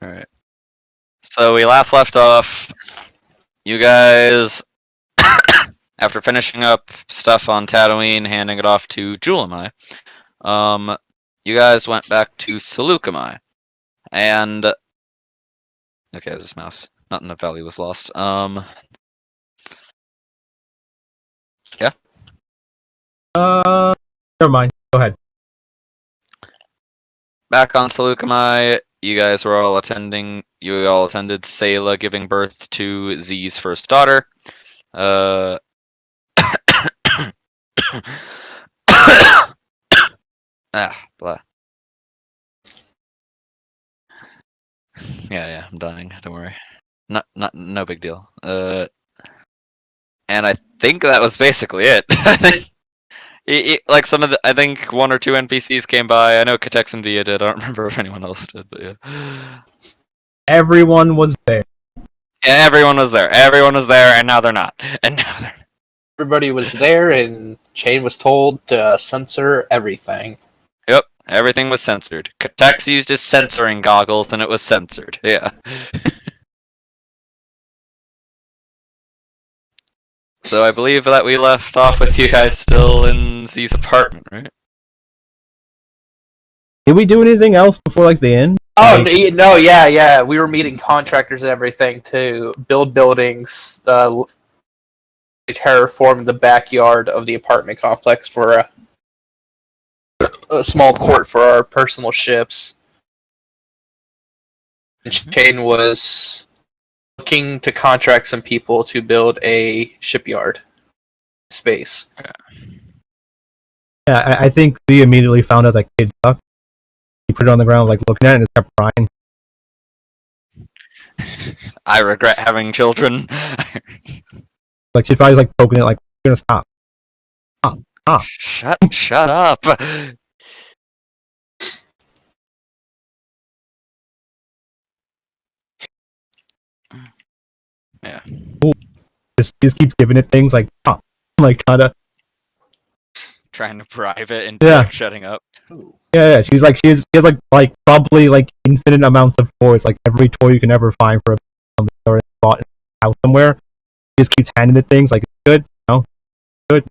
Alright. So we last left off. You guys, after finishing up stuff on Tatooine, handing it off to Julamai, you guys went back to Seleucami. And okay, this mouse. Not enough value was lost. Yeah. Never mind. Go ahead. Back on Seleucami, you guys were all attending. You all attended Sayla giving birth to Z's first daughter. Blah. Yeah, I'm dying. Don't worry. No big deal. And I think that was basically it. Like some of the, I think one or two NPCs came by. I know Katex and Dia did. I don't remember if anyone else did, but yeah. Everyone was there. Yeah, everyone was there. Everyone was there, and now they're not. And now they're. Everybody was there, and Shane was told to censor everything. Yep, everything was censored. Katex used his censoring goggles, and it was censored. Yeah. So I believe that we left off with you guys still in Z's apartment, right? Did we do anything else before like the end? Oh no, yeah. We were meeting contractors and everything to build buildings, terraform the backyard of the apartment complex for a small port for our personal ships. And Shane was looking to contract some people to build a shipyard space. Yeah, I think Lee immediately found out that kid sucked. He put it on the ground, like looking at it, and kept crying. I regret having children. Like she's probably like poking it, like you're gonna stop. Stop. Shut up. Yeah. Ooh. Just keeps giving it things like stop, like kinda Trying to bribe it into like shutting up. Yeah. She has like probably like infinite amounts of toys, like every toy you can ever find for a or bought out somewhere. She just keeps handing it things like it's good, no, good.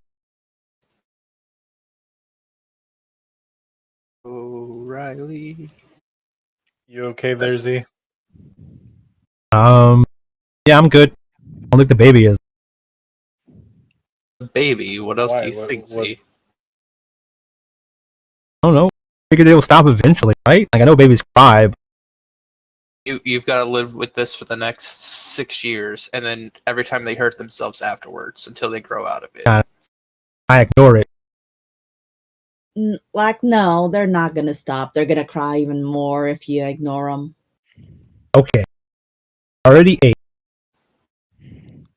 O'Reilly. You okay there, Z? Yeah, I'm good. I don't think the baby is. Baby, what else Why? do you think, Z? I don't know. Figured it will stop eventually, right? Like I know babies cry. But You've got to live with this for the next 6 years, and then every time they hurt themselves afterwards until they grow out of it. I ignore it. Like, no, they're not gonna stop. They're gonna cry even more if you ignore them. Okay. Already ate.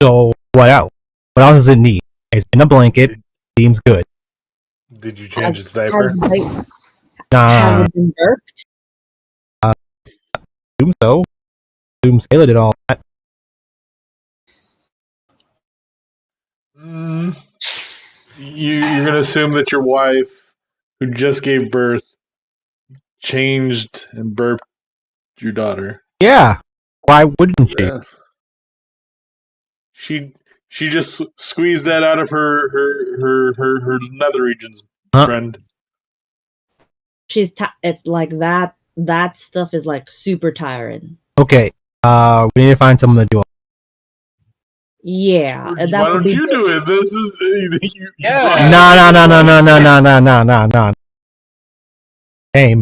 So what else? What else does it need? It's in a blanket. Seems good. Did you change its diaper? Has it been burped? Assume so. Assume Sayla did all that. You're gonna assume that your wife, who just gave birth, changed and burped your daughter. Yeah. Why wouldn't she? Yeah. She just squeezed that out of her nether regions, friend. It's like that. That stuff is like super tiring. Okay. We need to find someone to do it. Yeah. Why don't you do it? This is Yeah. No. Aim.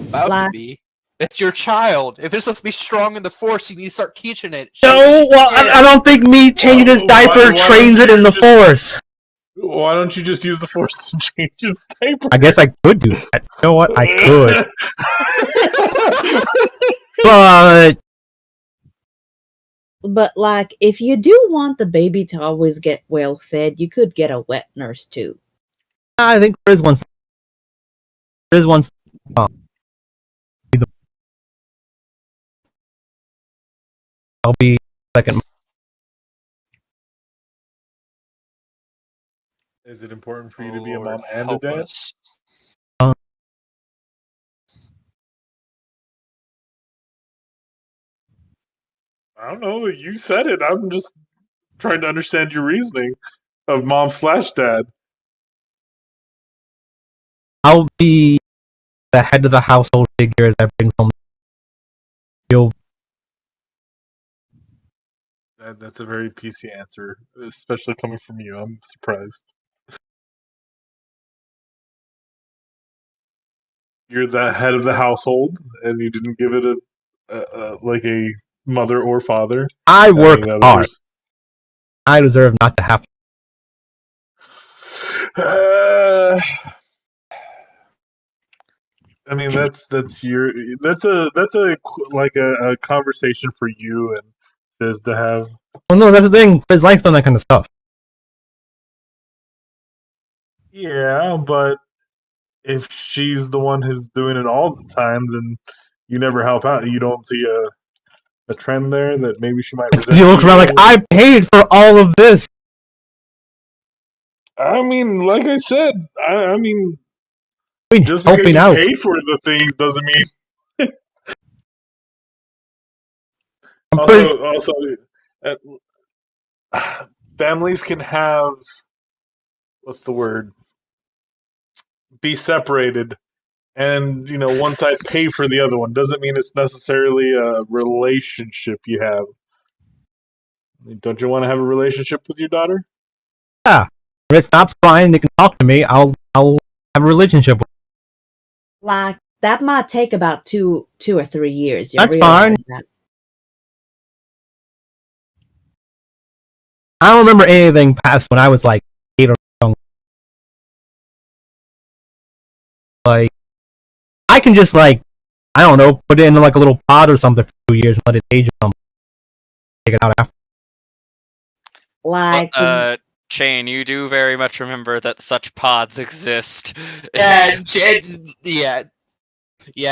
About to be. It's your child. If it's supposed to be strong in the Force, you need to start teaching it. No, well, I don't think me changing his diaper trains it in the Force. Why don't you just use the Force to change his diaper? I guess I could do that. You know what? I could. But like, if you do want the baby to always get well fed, you could get a wet nurse too. I think there is one. There is one. I'll be second. Is it important for you to be a mom and a dad? I don't know. You said it. I'm just trying to understand your reasoning of mom/dad. I'll be the head of the household figure that brings home. You'll. That's a very PC answer, especially coming from you. I'm surprised. You're the head of the household, and you didn't give it like a mother or father. I work mean, hard. others. I deserve not to have to. I mean, that's your that's a like a conversation for you and Fizz to have. Well, no, that's the thing. Fizz likes doing that kind of stuff. Yeah, but if she's the one who's doing it all the time, then you never help out. You don't see a trend there that maybe she might resent. He looks around like, I paid for all of this. I mean, like I said, I mean, just because helping you out. pay for the things doesn't mean. Also, families can have, what's the word? Be separated, and one side pay for the other one. Doesn't mean it's necessarily a relationship you have. I mean, don't you want to have a relationship with your daughter? Yeah. When it stops crying, they can talk to me. I'll have a relationship with her. Like, that might take about two or 3 years. You That's realize fine. that? I don't remember anything past when I was like 8 or young. Like, I can just like, I don't know, put it in like a little pod or something for 2 years and let it age or something. Take it out after. Like, Shane, you do very much remember that such pods exist. Yeah.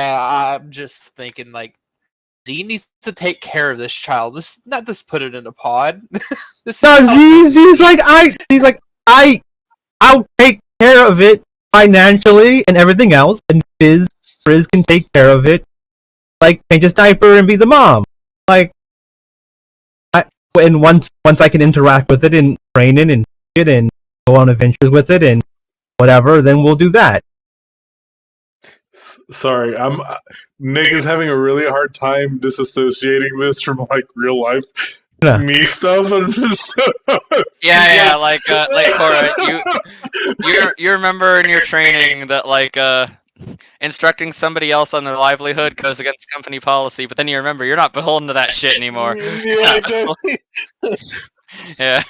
I'm just thinking like, Z needs to take care of this child. Not just put it in a pod. He's like, I'll take care of it financially and everything else, and Fizz can take care of it, like change his diaper and be the mom. Like, and once I can interact with it and train it and it and go on adventures with it and whatever, then we'll do that. Sorry, Nick is having a really hard time disassociating this from like real life me stuff. I'm just yeah, like Cora, you remember in your training that like instructing somebody else on their livelihood goes against company policy, but then you remember you're not beholden to that shit anymore. Yeah, exactly. Yeah.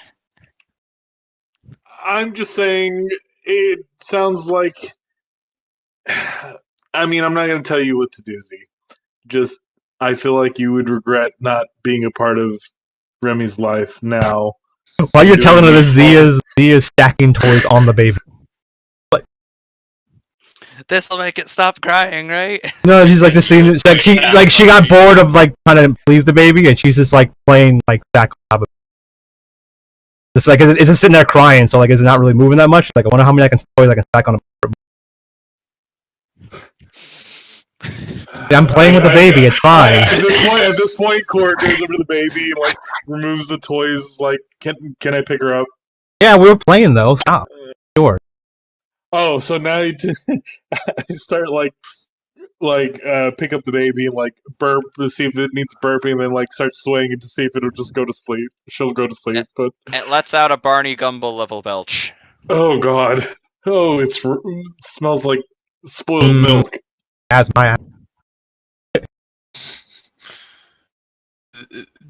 I'm just saying, it sounds like. I mean, I'm not going to tell you what to do, Z. Just, I feel like you would regret not being a part of Remy's life now. While you're telling her this, Z is stacking toys on the baby. This will make it stop crying, right? No, she's like the scene. Like she got bored of like trying to please the baby, and she's just like playing like stack on top of it. It's like it's just sitting there crying, so like it's not really moving that much. Like I wonder how many toys I can stack on a. I'm playing with the baby. It's fine. At this point, Cora goes over to the baby and like removes the toys. Like, can I pick her up? Yeah, we were playing though. Stop. Sure. Oh, so now you start pick up the baby and like burp to see if it needs burping, and then like start swaying it to see if it'll just go to sleep. She'll go to sleep, but it lets out a Barney Gumble level belch. Oh God! Oh, it smells like spoiled milk. As my.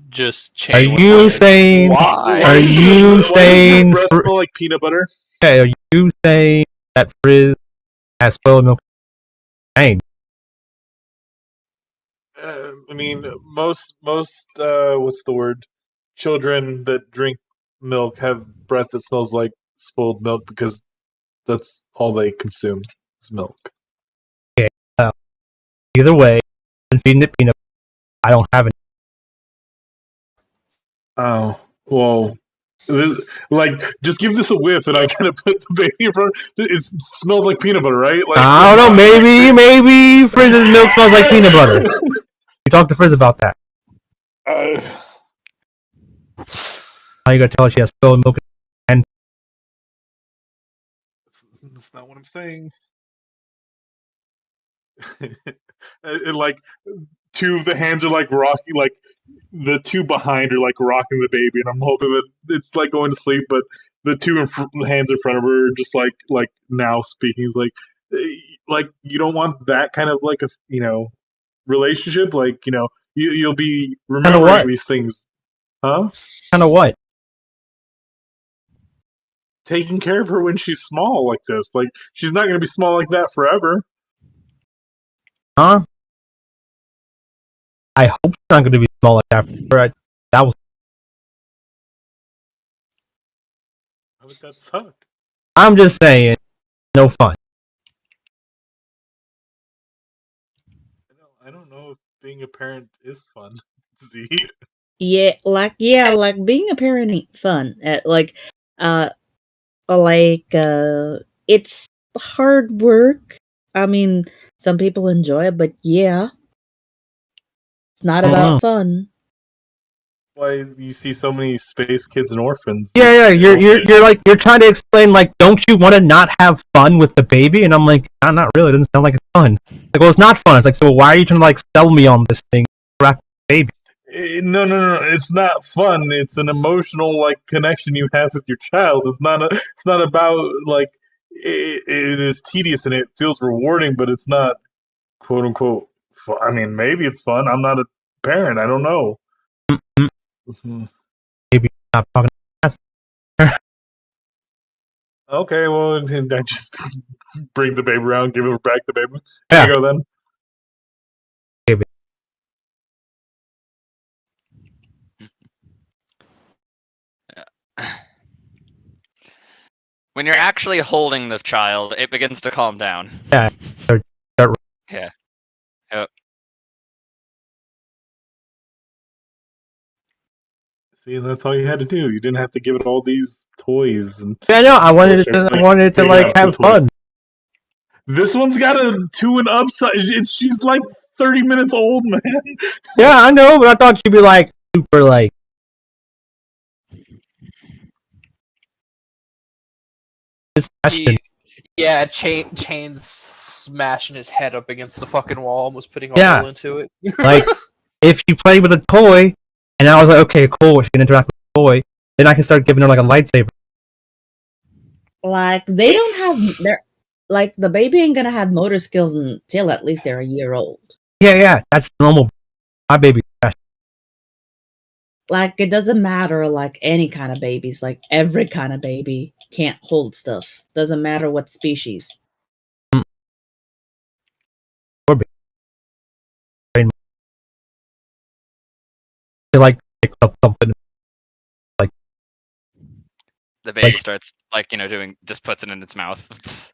Just change. Are you saying? Why? Are you saying? Does your breath smell like peanut butter? Okay, are you saying that Frizz has spoiled milk? Dang. I mean, most what's the word? Children that drink milk have breath that smells like spoiled milk because that's all they consume is milk. Okay. Either way, I'm feeding it peanut butter. I don't have it. Oh well. Like, just give this a whiff, and I kind of put the baby in front. It smells like peanut butter, right? Like, I don't know. Maybe Frizz's milk smells like peanut butter. You talk to Frizz about that. How you gonna tell her she has spilled milk? And That's not what I'm saying. It, like two of the hands are like rocking, like the two behind are like rocking the baby, and I'm hoping that it's like going to sleep, but the two hands in front of her are just like now speaking. Is like you don't want that kind of like a relationship. Like you'll be kind of remembering what? these things, huh? Kind of what? Taking care of her when she's small like this. Like she's not going to be small like that forever. Huh? I hope she's not going to be small like that. That was. How would that suck? I'm just saying, no fun. I don't know if being a parent is fun. Z. Yeah, like being a parent ain't fun. Uh, it's hard work. I mean, some people enjoy it, but yeah, it's not I don't about know. fun. Why you see so many space kids and orphans? Yeah. You're trying to explain like, don't you want to not have fun with the baby? And I'm like, not really. It doesn't sound like it's fun. Like, well, it's not fun. It's like, so why are you trying to like sell me on this thing? Baby. No. It's not fun. It's an emotional like connection you have with your child. It's not about like it is tedious and it feels rewarding, but it's not quote unquote fun. I mean, maybe it's fun. I'm not a parent. I don't know. Mhm. Maybe stop talking. Okay, well, and I just bring the baby around, give her back the baby. Yeah. Here you go then. Baby. When you're actually holding the child, it begins to calm down. Yeah. Yeah. Yep. See, that's all you had to do. You didn't have to give it all these toys and Yeah, I know. I wanted bullshit. it to. I Like, wanted it to take like out the have toys. fun. This one's got a 2 and up. She's like 30 minutes old, man. Yeah, I know, but I thought she'd be like super like. This question. Yeah, Chain's smashing his head up against the fucking wall, almost putting a Yeah. hole into it. Like, if she played with a toy, and I was like, okay, cool, she can interact with the toy, then I can start giving her like a lightsaber. Like they don't have like the baby ain't gonna have motor skills until at least they're a year old. Yeah, that's normal. My baby. Like it doesn't matter like any kind of babies, like every kind of baby can't hold stuff. Doesn't matter what species. She like picks up something. The baby Like- starts doing, just puts it in its mouth.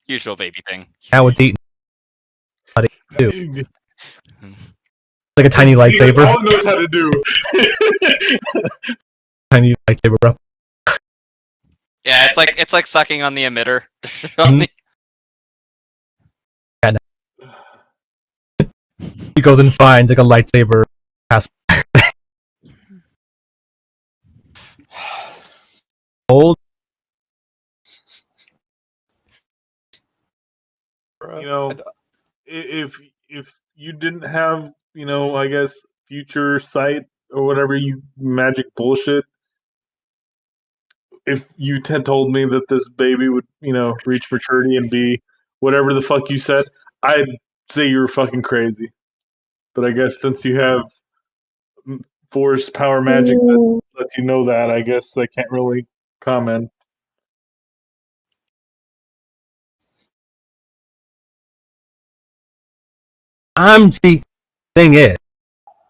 Usual baby thing. Now it's eating. But it do. See, Like a tiny that's lightsaber. all it knows how to do. Tiny lightsaber, bro. Yeah, it's like sucking on the emitter. Mhm. He goes and finds like a lightsaber. Old. You know, if you didn't have, I guess future sight or whatever you magic bullshit, if you had told me that this baby would, reach maturity and be whatever the fuck you said, I'd say you were fucking crazy. But I guess since you have force power magic that lets you know that, I guess I can't really comment. The thing is,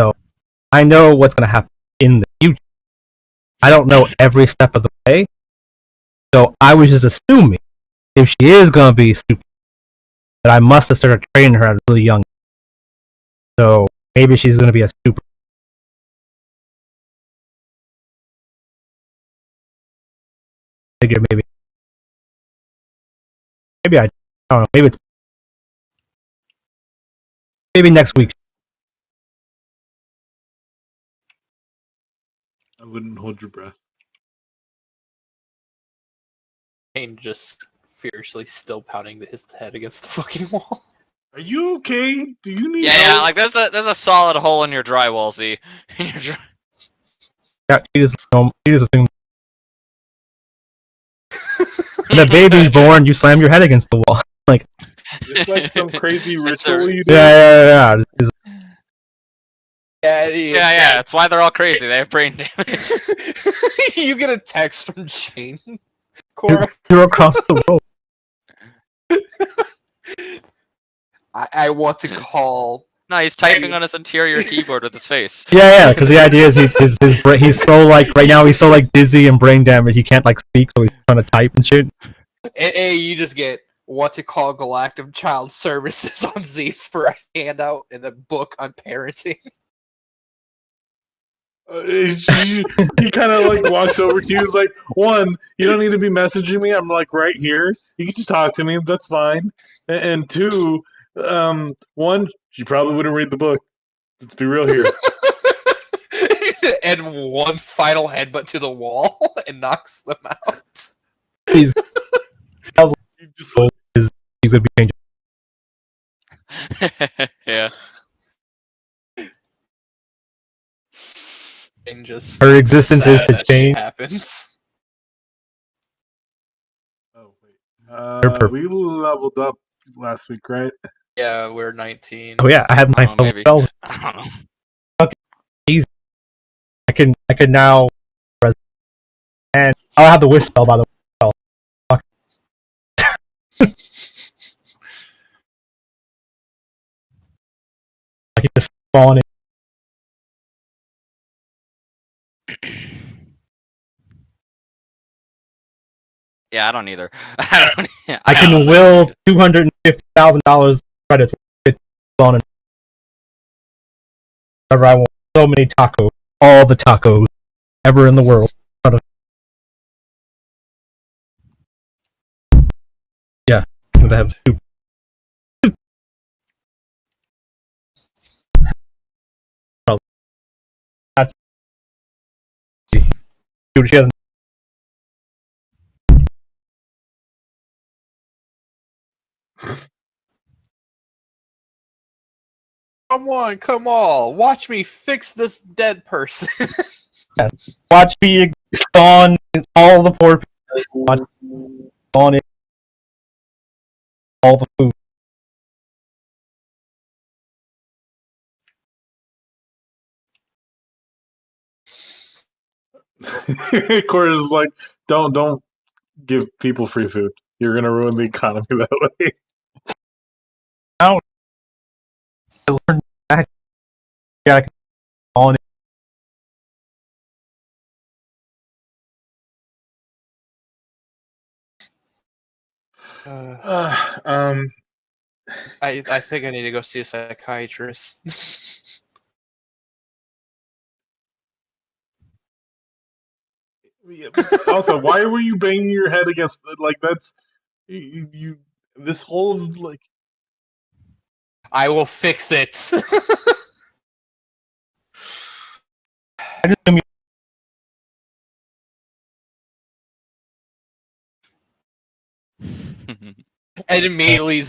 so I know what's gonna happen in the future. I don't know every step of the way, so I was just assuming if she is gonna be stupid, that I must have started training her at a really young. So maybe she's gonna be a super. Figure maybe I don't know. Maybe next week. I wouldn't hold your breath. Kane just fiercely still pounding his head against the fucking wall. Are you okay? Do you need Yeah, help? like there's a solid hole in your drywall, Z. Yeah, he just assumed. When a baby's born, you slam your head against the wall. Like, It's like some crazy It's a- ritual you do. yeah. Yeah. That's why they're all crazy. They have brain damage. You get a text from Shane. Cora, You're across the world. I want to call. No, he's typing on his interior keyboard with his face. Yeah, because the idea is he's so like right now he's so like dizzy and brain damaged he can't like speak, so he's trying to type and shit. Hey, you just get want to call Galactic Child Services on Z for a handout and a book on parenting. He kind of like walks over to you. He's like, "One, you don't need to be messaging me. I'm like right here. You can just talk to me. That's fine. And two, one, you probably wouldn't read the book. Let's be real here." And one final headbutt to the wall and knocks them out. He's Just like, he's gonna be changing. Yeah. And just Her existence is sad to that shit change. happens. oh wait, we leveled up last week, right? Yeah, we're 19. Oh yeah, I have my Maybe. spells. I don't know. I can now, and I'll have the wish spell by the way. I can just spawn it. Yeah, I don't either. I can will $250,000 credits with spawn it. Whenever I want. So many tacos, all the tacos ever in the world. Yeah, I'm gonna have two. That's dude. She hasn't. Come on, watch me fix this dead person. Watch me on all the poor people. Watch on it, all the food. Cora's like, don't give people free food. You're gonna ruin the economy that way. I learned that. Yeah, I can on it. I think I need to go see a psychiatrist. Yeah, also, why were you banging your head against like that's you this whole like I will fix it. I just assume And immediately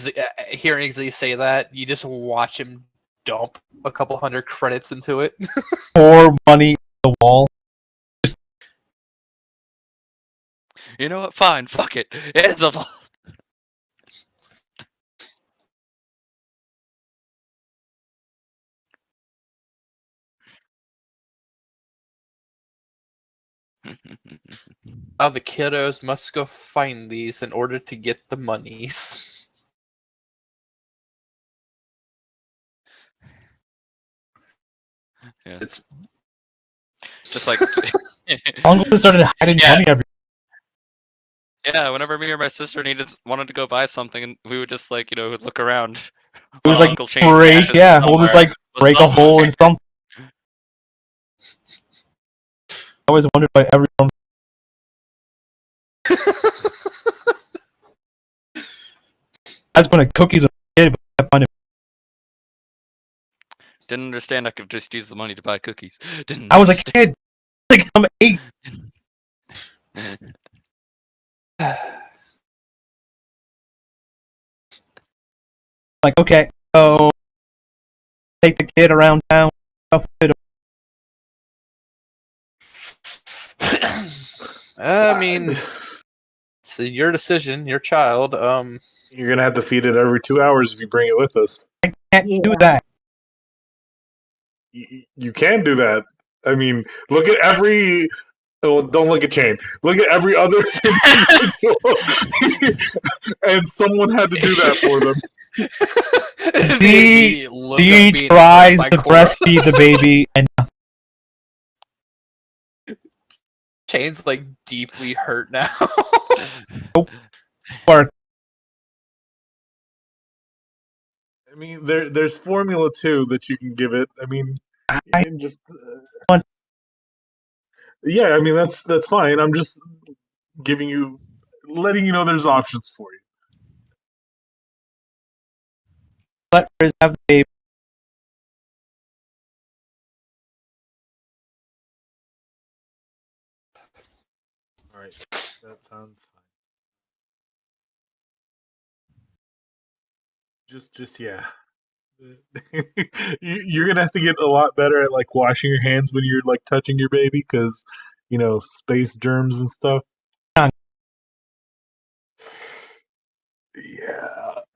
hearing Z say that, you just watch him dump a couple hundred credits into it. pour money in the wall. You know what? Fine. Fuck it. It's a. Now the kiddos must go find these in order to get the monies. Yeah. It's Just like. Uncle just started hiding Yeah. money every. Yeah, whenever me or my sister wanted to go buy something, we would just like look around. It was while like Uncle Shane's break. cash is Yeah, we'll just somewhere. like break a hole in something. I always wondered why everyone. I just wanted cookies when I was a kid, but I find it. Didn't understand I could just use the money to buy cookies. Didn't I was a understand. kid. like I'm 8. Like, okay, so take the kid around town. I mean, it's your decision, your child. You're gonna have to feed it every 2 hours if you bring it with us. I can't do Yeah. that. You can do that. I mean, look at every. Oh, don't look at Chain. Look at every other individual, and someone had to do that for them. The immediate look of She being tries hurt to by Cora. breastfeed the baby, and nothing. Chain's like deeply hurt now. Work. I mean, there's formula too that you can give it. I mean, and just yeah. I mean, that's fine. I'm just letting you know there's options for you. Let Frizz have the baby. All right, that sounds fine. Just yeah. You're gonna have to get a lot better at like washing your hands when you're like touching your baby, because space germs and stuff. Yeah,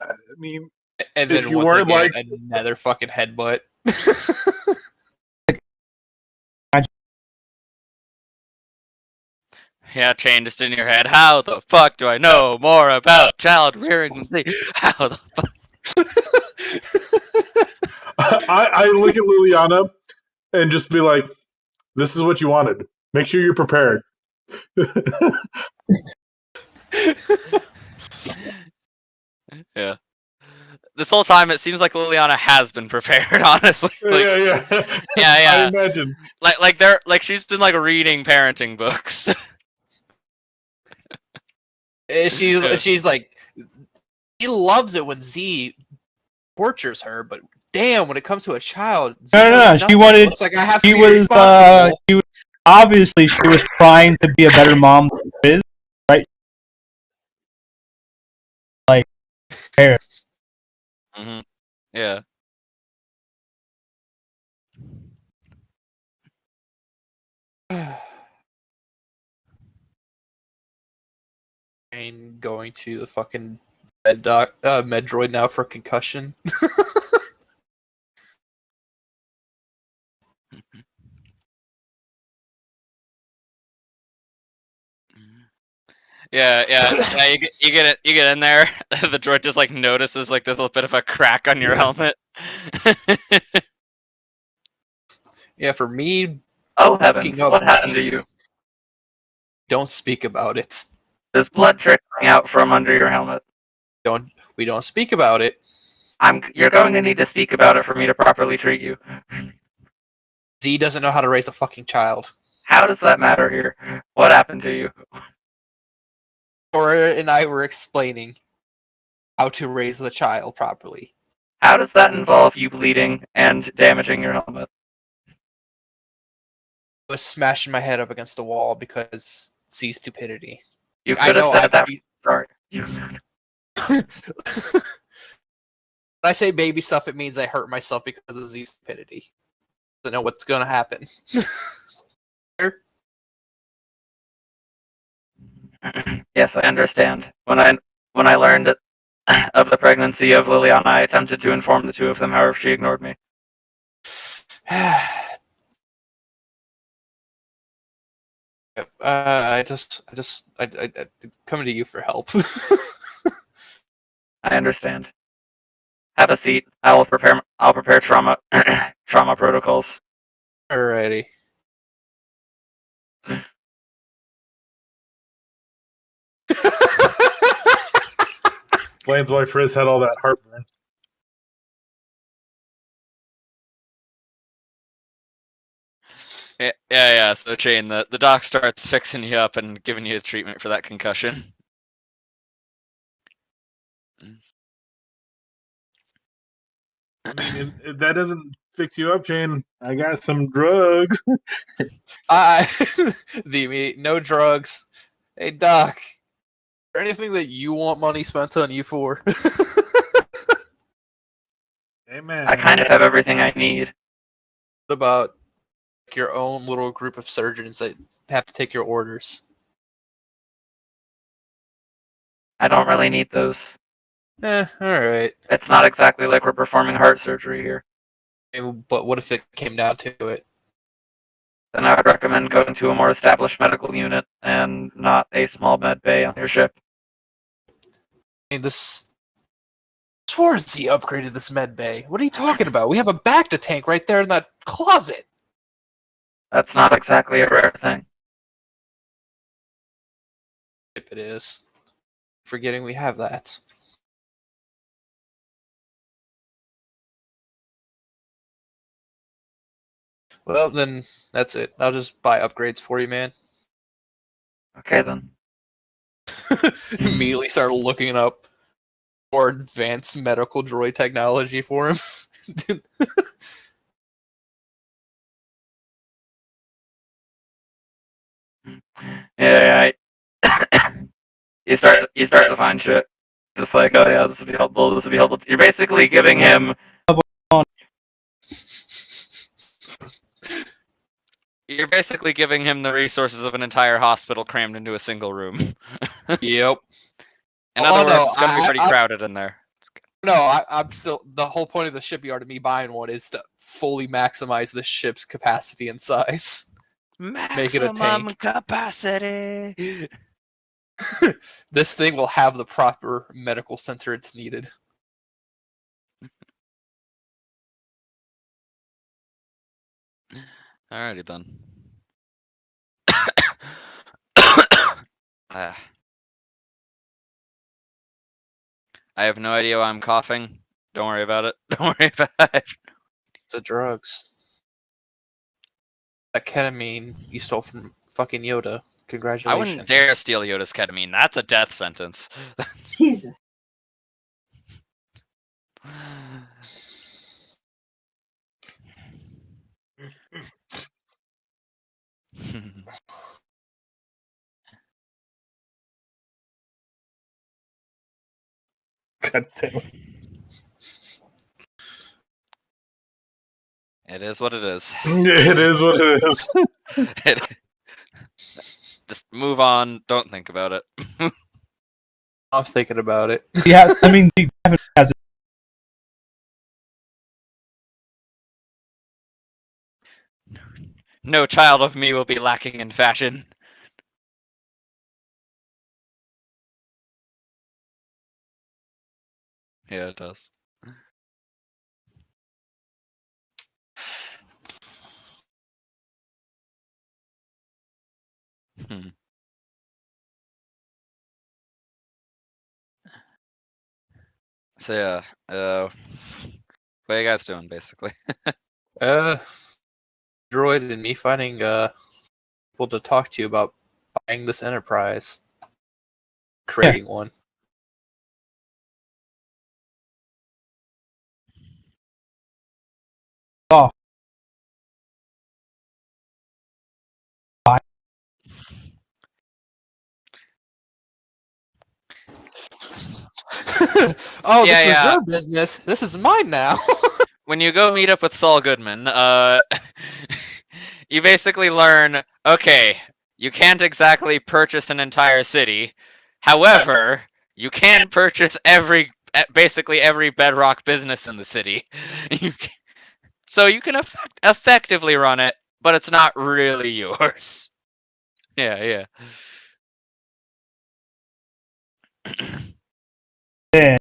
I mean, And if then you once weren't again, like, another fucking headbutt. Yeah, Chain, just in your head. How the fuck do I know more about child rearing than thee? How the fuck? I look at Liliana and just be like, "This is what you wanted. Make sure you're prepared." Yeah. This whole time, it seems like Liliana has been prepared. Honestly, like, yeah. yeah. I imagine. Like she's been like reading parenting books. She's like, she loves it when Z tortures her, but damn, when it comes to a child, Z No. knows She nothing. wanted. Looks like I have to She be was. responsible. Obviously, she was trying to be a better mom than Frizz, right? Like, fair. Mm-hmm. Yeah. And going to the fucking Medroid now for concussion. Yeah. You get it. You get in there. The droid just like notices like there's a little bit of a crack on your helmet. Yeah, for me, Oh heavens, what happened to you? don't speak about it. There's blood trickling out from under your helmet. We don't speak about it. You're going to need to speak about it for me to properly treat you. Z doesn't know how to raise a fucking child. How does that matter here? What happened to you? Cora and I were explaining how to raise the child properly. How does that involve you bleeding and damaging your helmet? I was smashing my head up against the wall because Z's stupidity. You I could have know said I that. could be- Sorry. When I say baby stuff, it means I hurt myself because of Z's stupidity. I know what's going to happen. Yes, I understand. When I learned of the pregnancy of Liliana, I attempted to inform the two of them. However, she ignored me. I coming to you for help. I understand. Have a seat. I'll prepare trauma trauma protocols. Alrighty. Explains why Frizz had all that heartburn. Yeah. So, Chain, the doc starts fixing you up and giving you a treatment for that concussion. I mean, that doesn't fix you up, Jane. I got some drugs. No drugs. Hey, Doc. Is there anything that you want money spent on you for? Amen. I kind of have everything I need. What about your own little group of surgeons that have to take your orders? I don't really need those. Alright. It's not exactly like we're performing heart surgery here. But what if it came down to it? Then I would recommend going to a more established medical unit and not a small med bay on your ship. I mean, this Swarzy upgraded this med bay. What are you talking about? We have a Bacta tank right there in that closet. That's not exactly a rare thing. If it is. Forgetting we have that. Well, then that's it. I'll just buy upgrades for you, man. Okay then. Immediately start looking up more advanced medical droid technology for him. Yeah, you start to find shit. Just like, oh yeah, this would be helpful, this would be helpful. You're basically giving him the resources of an entire hospital crammed into a single room. Yep. In other words, it's gonna be pretty crowded in there. I'm still. The whole point of the shipyard of me buying one is to fully maximize the ship's capacity and size. Make it a tank. Capacity. This thing will have the proper medical center it's needed. Alrighty then. I have no idea why I'm coughing. Don't worry about it. Don't worry about it. It's the drugs. That ketamine you stole from fucking Yoda. Congratulations. I wouldn't dare steal Yoda's ketamine. That's a death sentence. Jesus. God damn it. It is what it is. It is what it is. Just move on. Don't think about it. I'm thinking about it. Yeah, I mean, he definitely has. No child of me will be lacking in fashion. Yeah, it does. So yeah, what are you guys doing, basically? Droid and me finding people to talk to you about buying this enterprise. Creating one. Oh. Oh, Yeah, this was yeah. your business. This is mine now. When you go meet up with Saul Goodman, you basically learn, okay, you can't exactly purchase an entire city. However, you can purchase basically every bedrock business in the city. So you can effectively run it, but it's not really yours. Yeah, yeah. Yeah.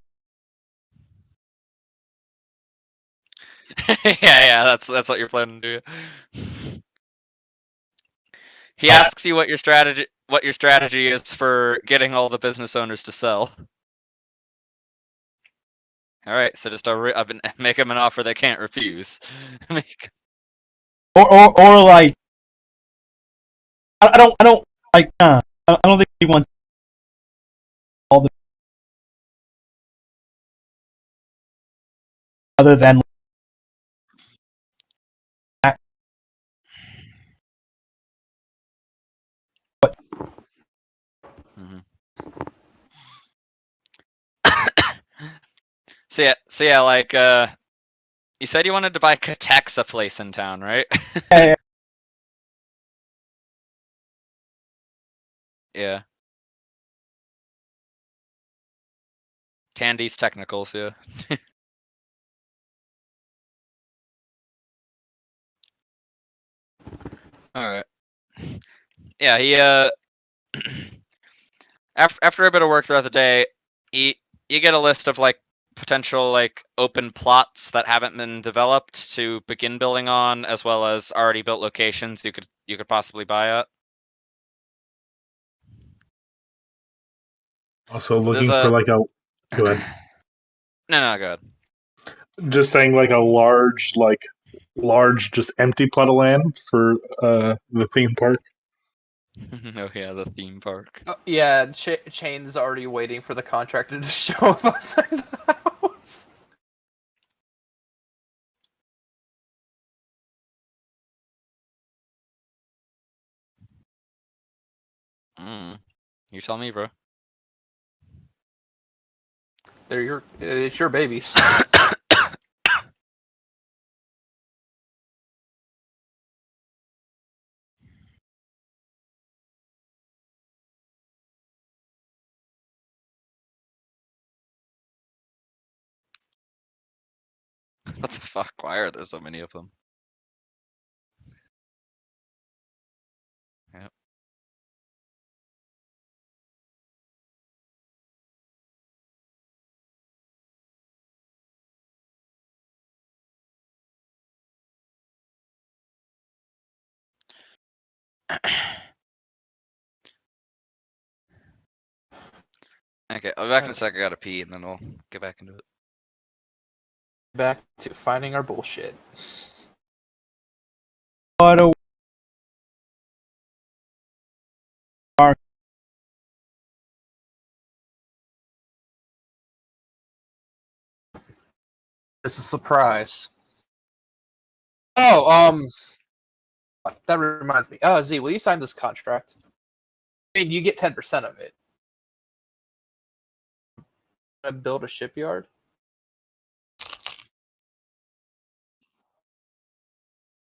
yeah, that's what you're planning to do. He asks you what your strategy is for getting all the business owners to sell. All right, so just make him an offer they can't refuse. Or like, I don't like. I don't think he wants all the other than So yeah, like you said you wanted to buy Katex, a place in town, right? Yeah. Yeah. Tandy's Technicals, yeah. Alright. Yeah, he after a bit of work throughout the day, you get a list of like potential like open plots that haven't been developed to begin building on, as well as already built locations you could possibly buy at. Also There's looking for a like a. Go ahead. no, go ahead. Just saying, like a large, just empty plot of land for the theme park. Oh yeah, the theme park. Yeah, Chain's already waiting for the contractor to show up outside the house. You tell me, bro. It's your babies. What the fuck? Why are there so many of them? Yep. Okay, I'll be back in a sec. I gotta pee, and then we'll get back into it. Back to finding our bullshit. What a It's a surprise. Oh, that reminds me. Z, will you sign this contract? I mean, you get 10% of it. Gonna build a shipyard?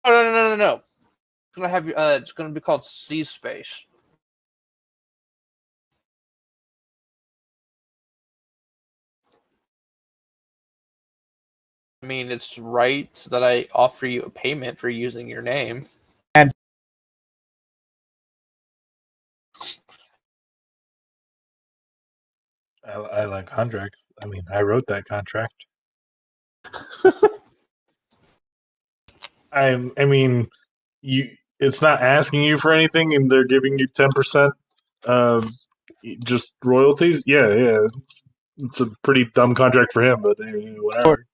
Oh, no. It's gonna have it's gonna be called Sea Space. I mean, it's right that I offer you a payment for using your name. I like contracts. I mean, I wrote that contract. I mean, you. It's not asking you for anything, and they're giving you 10%, just royalties. Yeah. It's a pretty dumb contract for him, but whatever.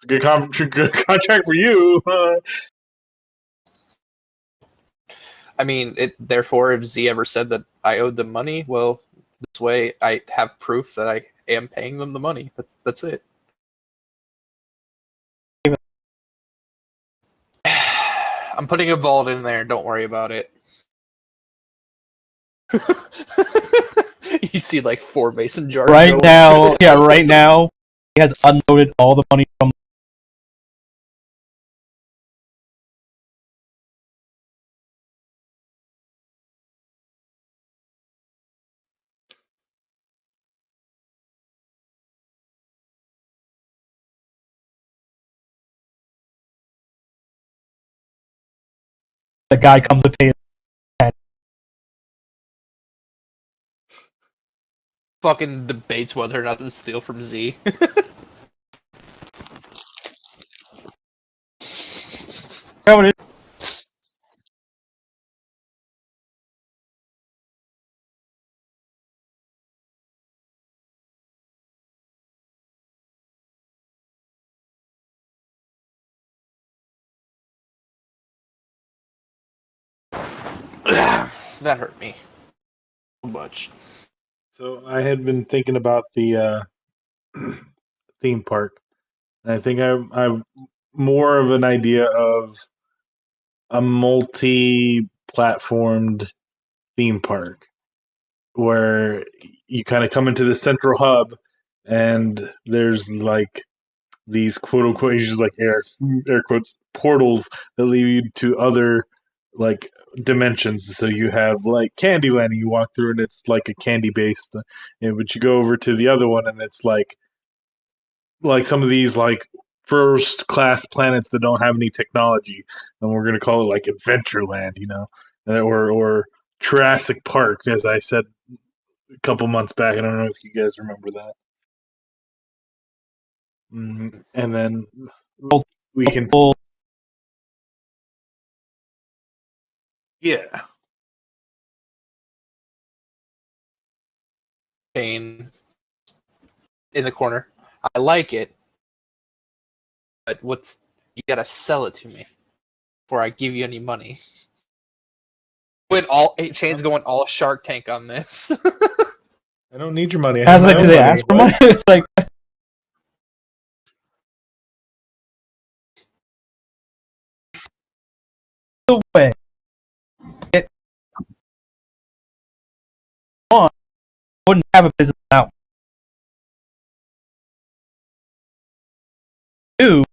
Good contract for you. I mean, therefore, if Z ever said that I owed them money, well, this way I have proof that I am paying them the money. That's it. I'm putting a vault in there. Don't worry about it. You see, like 4 mason jars. right go now. into it. Yeah, right now he has unloaded all the money from. The guy comes to pay. Fucking debates whether or not to steal from Z. That hurt me so much. So I had been thinking about the theme park, and I think I'm more of an idea of a multi-platformed theme park where you kind of come into the central hub, and there's like these quote unquote uses like air quotes portals that lead to other like dimensions. So you have like Candyland, and you walk through, and it's like a candy based, but you go over to the other one, and it's like some of these like first class planets that don't have any technology, and we're gonna call it like Adventureland, or Jurassic Park, as I said a couple months back. I don't know if you guys remember that. And then we can, yeah. Pain in the corner. I like it, but you gotta sell it to me before I give you any money. Shane's going all Shark Tank on this. I don't need your money. I As have my like, own do they money. ask for money? It's like, no way. It on wouldn't have a business now. Two,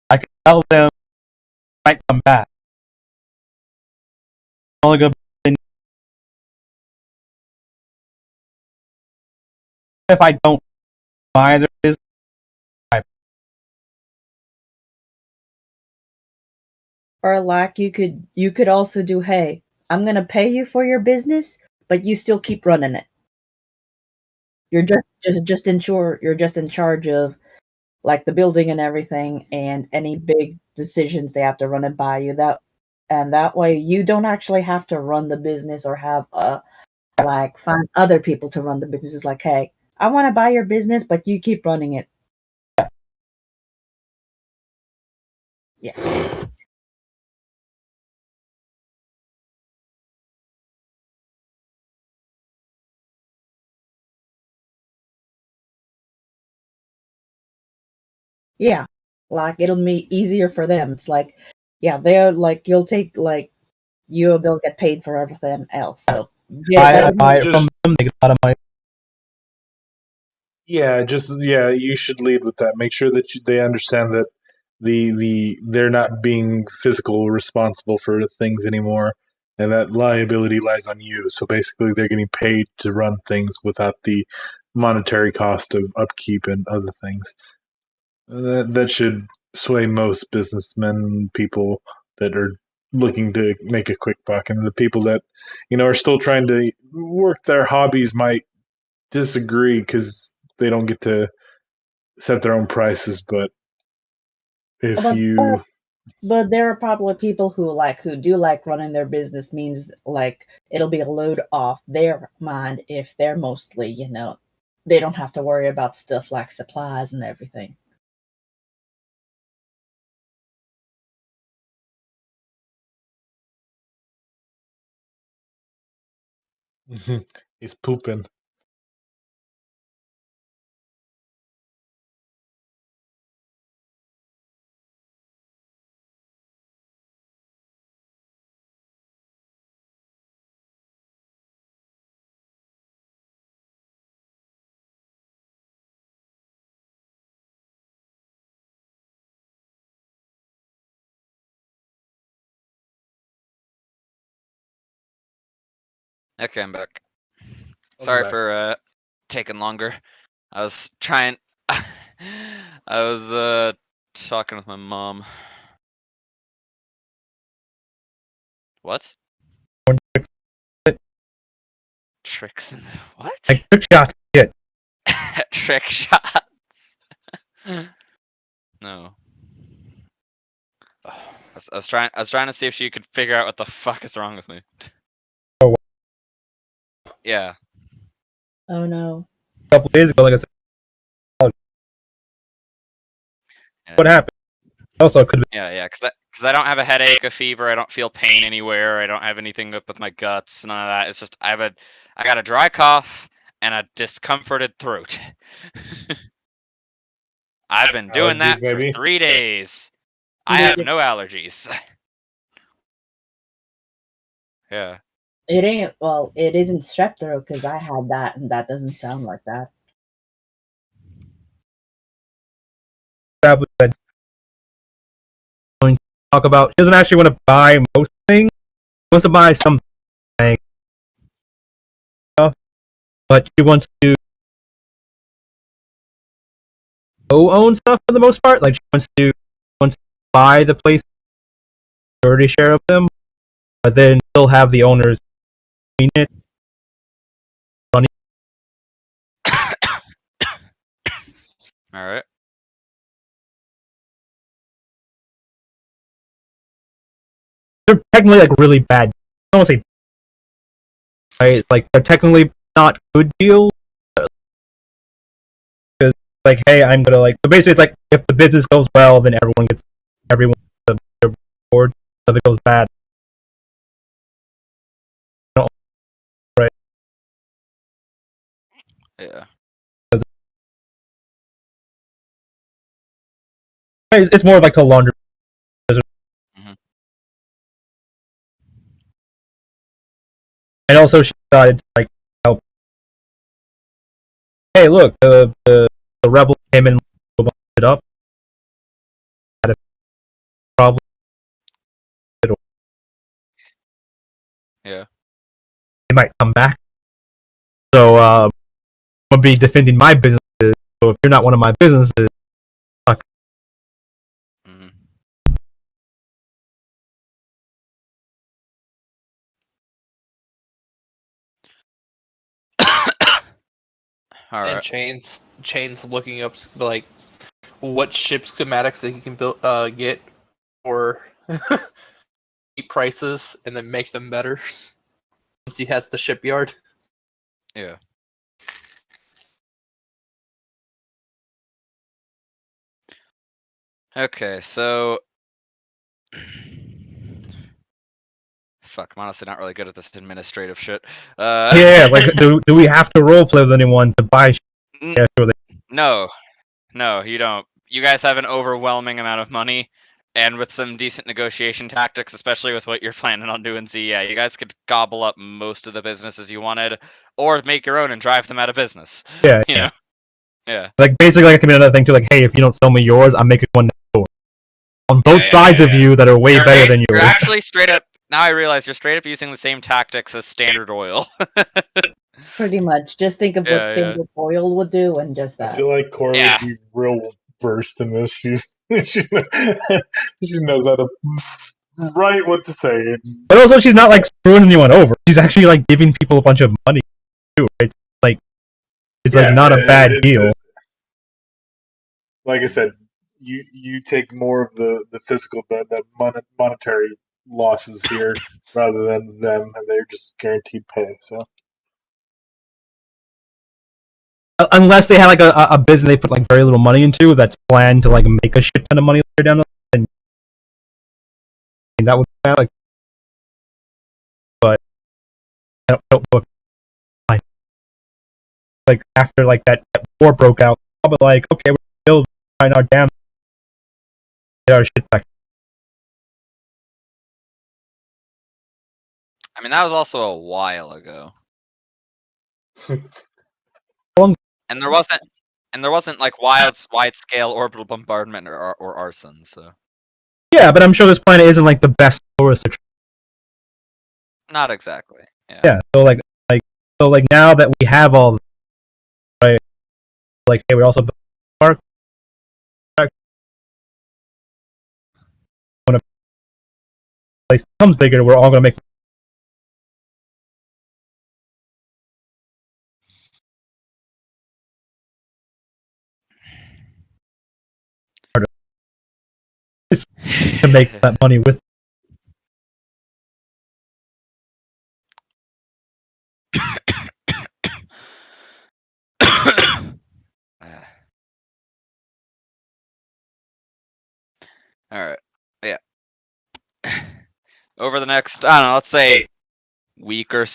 I could tell them might come back. Only go if I don't buy their business. Or like you could also do, hey, I'm gonna pay you for your business, but you still keep running it. You're you're just in charge of like the building and everything, and any big decisions they have to run it by you. That way you don't actually have to run the business or have like find other people to run the business. It's like, hey, I want to buy your business, but you keep running it. Yeah. Yeah. Like it'll be easier for them. It's like, yeah, they're like they'll get paid for everything else. So yeah, I buy it Just from them, they get a lot of money. yeah, you should lead with that. Make sure that they understand that they're not being physical responsible for things anymore, and that liability lies on you. So basically, they're getting paid to run things without the monetary cost of upkeep and other things. That should sway most businessmen and people that are looking to make a quick buck, and the people that are still trying to work their hobbies might disagree because they don't get to set their own prices. But if but you but there are probably people who do like running their business, means like it'll be a load off their mind if they're mostly, they don't have to worry about stuff like supplies and everything. he's pooping. Okay, I'm back. Welcome Sorry back. for taking longer. I was trying. I was talking with my mom. What? Tricks and what? Like trick shots, shit. Trick shots. No. I was trying. I was trying to see if she could figure out what the fuck is wrong with me. Oh, Yeah. Oh no. a couple days ago, like I said, Yeah. what happened? Also, it could have Yeah. Because I don't have a headache, a fever. I don't feel pain anywhere. I don't have anything up with my guts. None of that. It's just I got a dry cough and a discomforted throat. I've been doing Allergies, that for maybe. 3 days. I have no allergies. Yeah. It isn't strep throat because I had that and that doesn't sound like that. established that going to talk about. She doesn't actually want to buy most things. She wants to buy some stuff, but she wants to own stuff for the most part. Like she wants to buy the place, majority share of them, but then still have the owners in it. All right. They're technically like really bad. I don't want to say right. Like they're technically not good deals. Because like, hey, I'm gonna like. So basically, it's like if the business goes well, then everyone gets the reward. If it goes bad, right? Yeah. It's more like a laundry. Mhm. And also, she decided to like help. Hey, look, the rebel came in and bumped it up. Had a problem. Yeah. They might come back. So I'm gonna be defending my businesses. So if you're not one of my businesses, fuck. Mhm. All And right. Chain's looking up like what ship schematics that he can build, get, or keep prices, and then make them better once he has the shipyard. Yeah. Okay, so fuck, I'm honestly not really good at this administrative shit. Yeah, like do we have to roleplay with anyone to buy? N- Yeah, sure. No, no, you don't. You guys have an overwhelming amount of money, and with some decent negotiation tactics, especially with what you're planning on doing, Z, yeah, you guys could gobble up most of the businesses you wanted, or make your own and drive them out of business. Yeah, You know? Yeah. Like basically, like, it can be another thing too. Like, hey, if you don't sell me yours, I'm making one next door. On both Yeah, sides of yeah. you that are way better than You're yours. actually straight up. Now I realize you're straight up using the same tactics as Standard Oil. Pretty much. Just think of what Yeah, yeah. Standard Oil would do and just I that. feel like Cora Yeah. would be real versed in this. She knows how to write what to say. But also, she's not like screwing anyone over. She's actually like giving people a bunch of money too. Right? Like it's like not a bad deal. Like I said, you take more of the physical, the monetary losses here rather than them, and they're just guaranteed pay. So Unless they had like a business they put like very little money into that's planned to like make a shit ton of money later down the line, then that would be bad. Like, but I don't know if like after like that war broke out, probably like okay, we're still trying our damn get our shit back. I mean, that was also a while ago. And there wasn't like wide scale orbital bombardment or arson. So Yeah, but I'm sure this planet isn't like the best tourist attraction. not exactly. Yeah. Yeah, so like now that we have all this, right, like hey, we also built a park. When a place becomes bigger, we're all gonna make to make that money with. All right. Yeah. Over the next, I don't know, let's say week or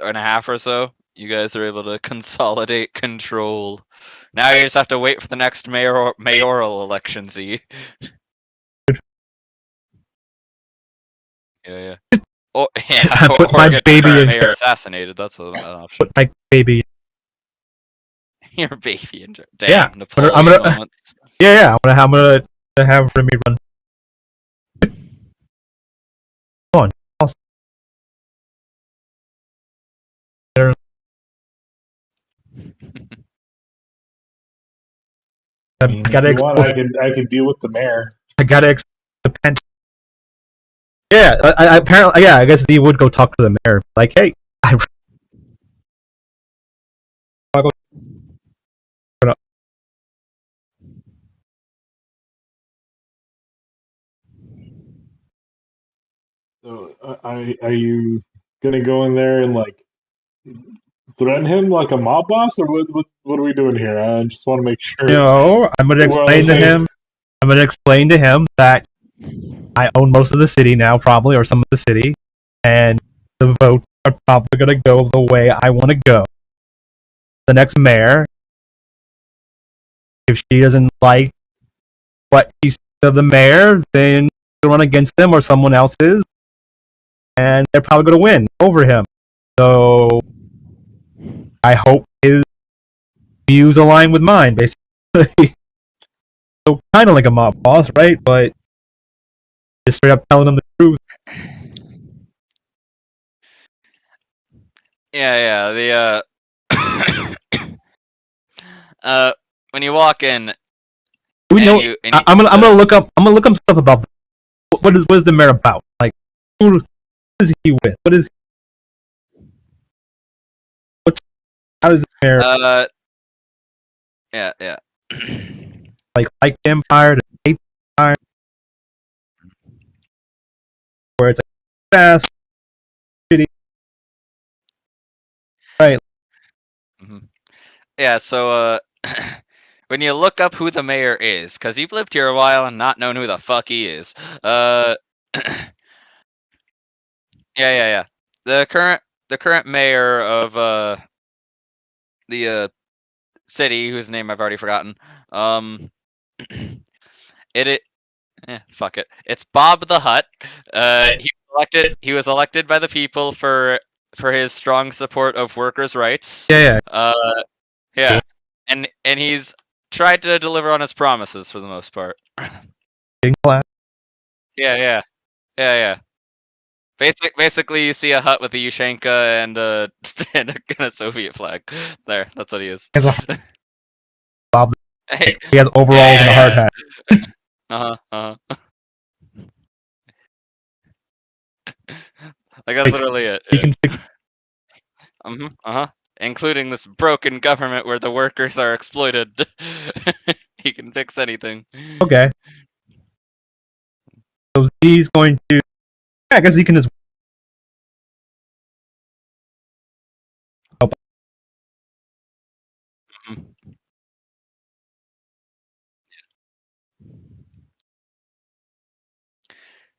and a half or so, you guys are able to consolidate control. Now you just have to wait for the next mayoral election, Z. Yeah, yeah. Oh, yeah. I put my get baby the current in mayor assassinated. That's an option. Put my baby. Your baby in. Damn. Yeah, Napoleon I'm gonna- moments. Yeah, I'm gonna have Remy run. Come on, I'll there. I mean, if you want, I could deal with the mayor. I gotta depend. Yeah, I apparently, yeah, I guess he would go talk to the mayor. Like, hey, I'll go. So, are you gonna go in there and like threaten him like a mob boss, or what are we doing here? I just want to make sure I'm gonna we're on the explain to same. him. I'm gonna explain to him that I own most of the city now, probably, or some of the city, and the votes are probably gonna go the way I want to go. The next mayor, if she doesn't like what he said of the mayor, then she'll run against him or someone else's, and they're probably gonna win over him. So I hope his views align with mine, basically. So kind of like a mob boss, right? But just straight up telling them the truth. Yeah. When you walk in, I'm gonna look up stuff about what is the mayor about? Like, who is he with? How does the mayor yeah. like the empire to hate the empire? Where it's like fast, shitty, right? Mm-hmm. Yeah, so when you look up who the mayor is, because you've lived here a while and not known who the fuck he is, yeah. The current mayor of the city, whose name I've already forgotten, fuck it. It's Bob the Hutt. He was elected by the people for his strong support of workers' rights. Yeah. Yeah. And he's tried to deliver on his promises for the most part. Yeah. Basically, you see a hut with a Yushenka and and a Soviet flag. There, that's what he is. Bob. Hey, he has overalls and a hard hat. Like that's literally it. He can fix. Including this broken government where the workers are exploited. He can fix anything. Okay. So he's going to. Yeah, I guess he can just.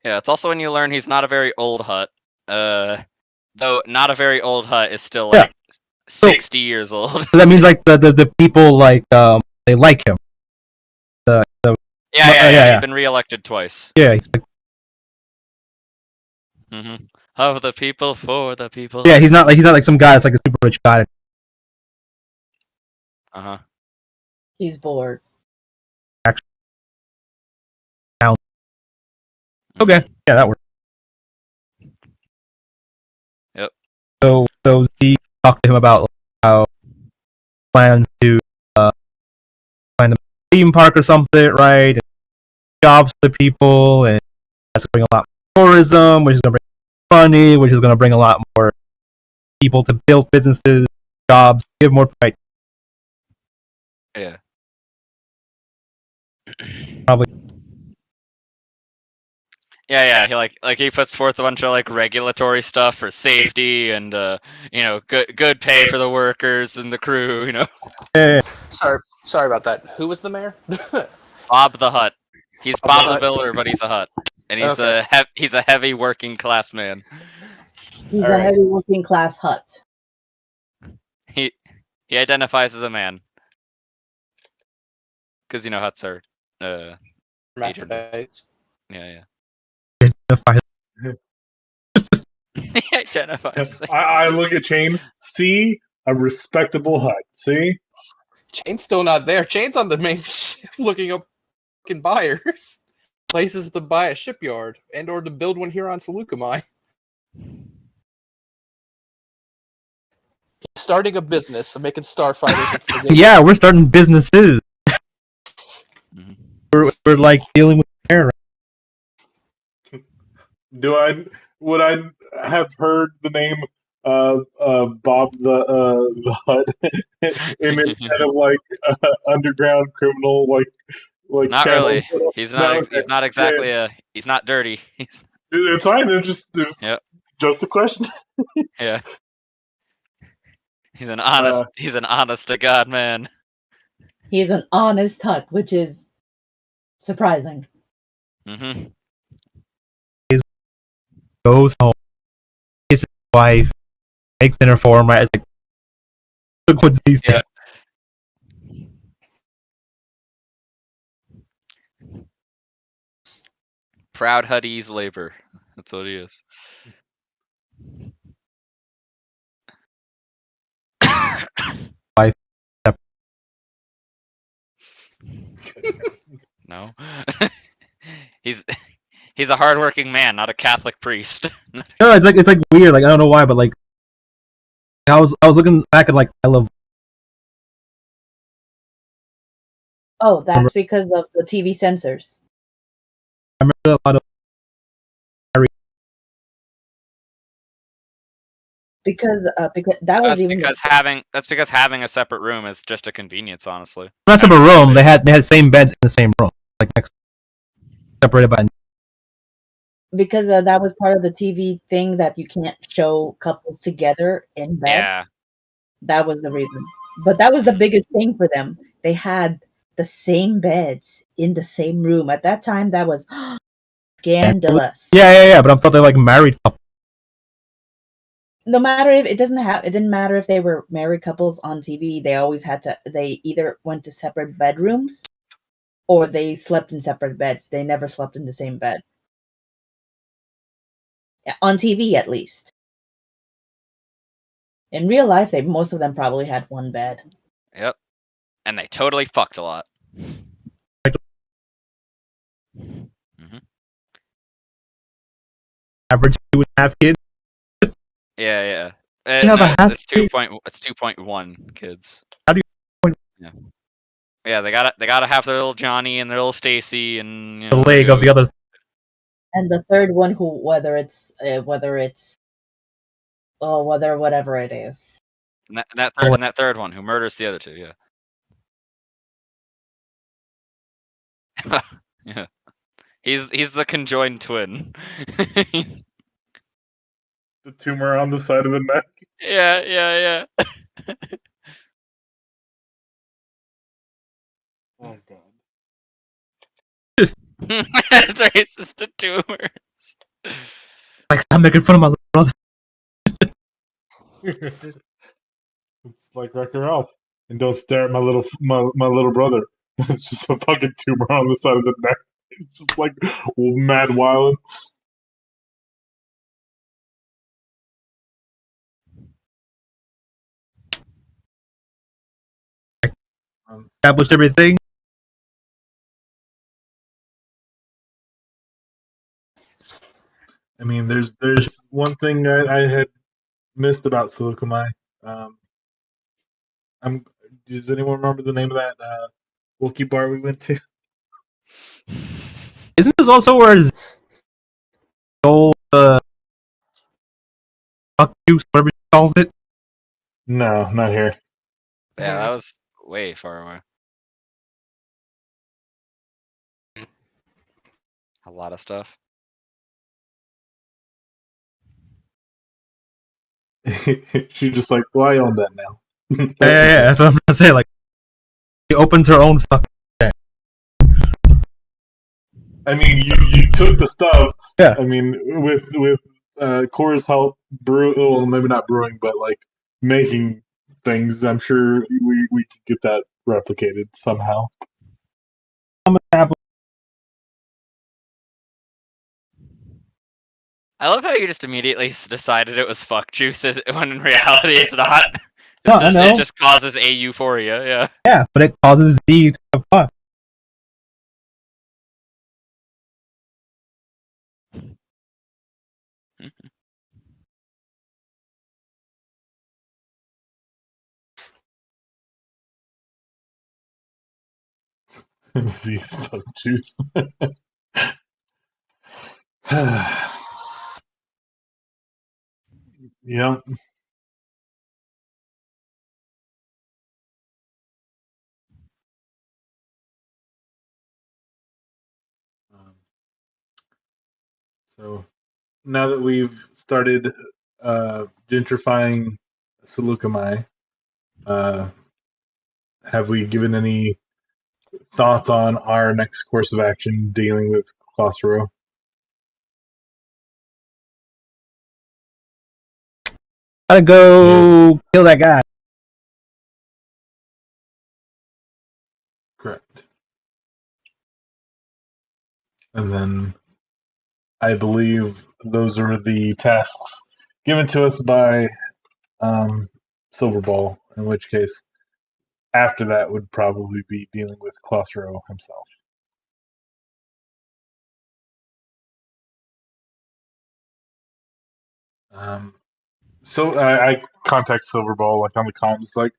Yeah, it's also when you learn he's not a very old hut. Though not a very old hut is still like 60 years old. That means like the people like they like him. Yeah. He's been reelected twice. Yeah. Of the people, for the people. Yeah, he's not like some guy that's like a super rich guy. He's bored. Actually. Okay. Yeah, that works. Yep. So he talked to him about how plans to find a theme park or something, right? And jobs for the people, and that's going to bring a lot more tourism, which is going to bring money, which is going to bring a lot more people to build businesses, jobs, give more. Right? Yeah. Probably. Yeah. He puts forth a bunch of like regulatory stuff for safety and good pay for the workers and the crew. Yeah. Sorry about that. Who was the mayor? Bob the Hutt. He's Bob the Builder, but he's a Hutt, and he's a heavy working class man. He's a heavy working class Hutt. He identifies as a man because Hutts are Hermaphrodites. Yeah. He identifies. I look at Chain. See, a respectable hut. See, Chain's still not there. Chain's on the main ship looking up fucking buyers. Places to buy a shipyard and or to build one here on Seleucami. Starting a business and making starfighters and frigates. Yeah, we're starting businesses. Mhm. We're like dealing with air. Would I have heard the name Bob the Hud in instead of like underground criminal like Not channel? really. He's No, not. He's not exactly a. He's not dirty. it's fine. It's Yep. just a question. Yeah. He's an honest. He's an honest to God man. He's an honest Hut, which is surprising. Mm-hmm. Goes home, kisses his wife, makes dinner for him. Right? It's like, look what's these Yeah. Proud Huddy's labor. That's what he is. Wife. No. he's a hardworking man, not a Catholic priest. No, it's like weird. Like I don't know why, but like I was looking back at like I love. Oh, that's because of the TV censors. I remember a lot of Because that was even that's because having a separate room is just a convenience, honestly. not separate room. They had the same beds in the same room, like next, separated by. because that was part of the TV thing that you can't show couples together in bed. Yeah. That was the reason. But that was the biggest thing for them. They had the same beds in the same room. At that time, that was scandalous. Yeah. But I thought they like married couple. No matter if it didn't matter if they were married couples on TV. They always had to. They either went to separate bedrooms, or they slept in separate beds. They never slept in the same bed. On TV, at least. In real life, most of them probably had one bed. Yep. And they totally fucked a lot. Mm-hmm. Average 2.5 kids. Yeah. You have a half it's 2.1 kids. How do you? Yeah, they gotta have their little Johnny and their little Stacy and The leg of the other. And the third one, whether whatever it is. And that third one who murders the other two. Yeah. Yeah. He's the conjoined twin. The tumor on the side of the neck. Yeah. Oh god. It's racist to tumors. Like stop making fun of my little brother. It's like Wreck-It Ralph. And don't stare at my little brother. It's just a fucking tumor on the side of the neck. It's just like mad wildin'. Established everything. I mean, there's one thing I had missed about Seleucami. Does anyone remember the name of that Wookiee bar we went to? Isn't this also where old fuck juice, whatever he calls it? No, not here. Yeah, that was way far away. A lot of stuff. She's just like, well, I own that now. Yeah, that's what I'm gonna say. Like, she opens her own fucking. I mean, you took the stuff. Yeah. I mean, with Cora's help, well, maybe not brewing, but like making things. I'm sure we could get that replicated somehow. I love how you just immediately decided it was fuck juice when in reality it's not. No, I know. It just causes a euphoria, yeah. Yeah, but it causes Z to fuck. Z spelled juice. Yep. So now that we've started gentrifying Salukamai, have we given any thoughts on our next course of action dealing with Klossero? Gotta go kill that guy. Correct. And then I believe those are the tasks given to us by Silverball, in which case, after that would probably be dealing with Klossero himself. So I contact Silverball like on the comms, like,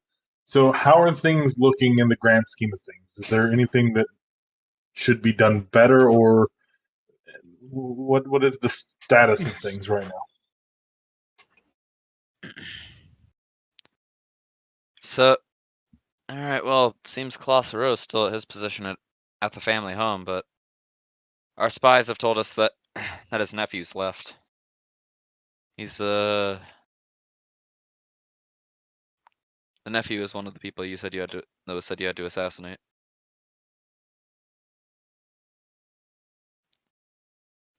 so how are things looking in the grand scheme of things? Is there anything that should be done better, or what is the status of things right now? So, all right. Well, seems Colossero's still at his position at the family home, but our spies have told us that that his nephew's left. He's the nephew is one of the people you said you had to that was said you had to assassinate.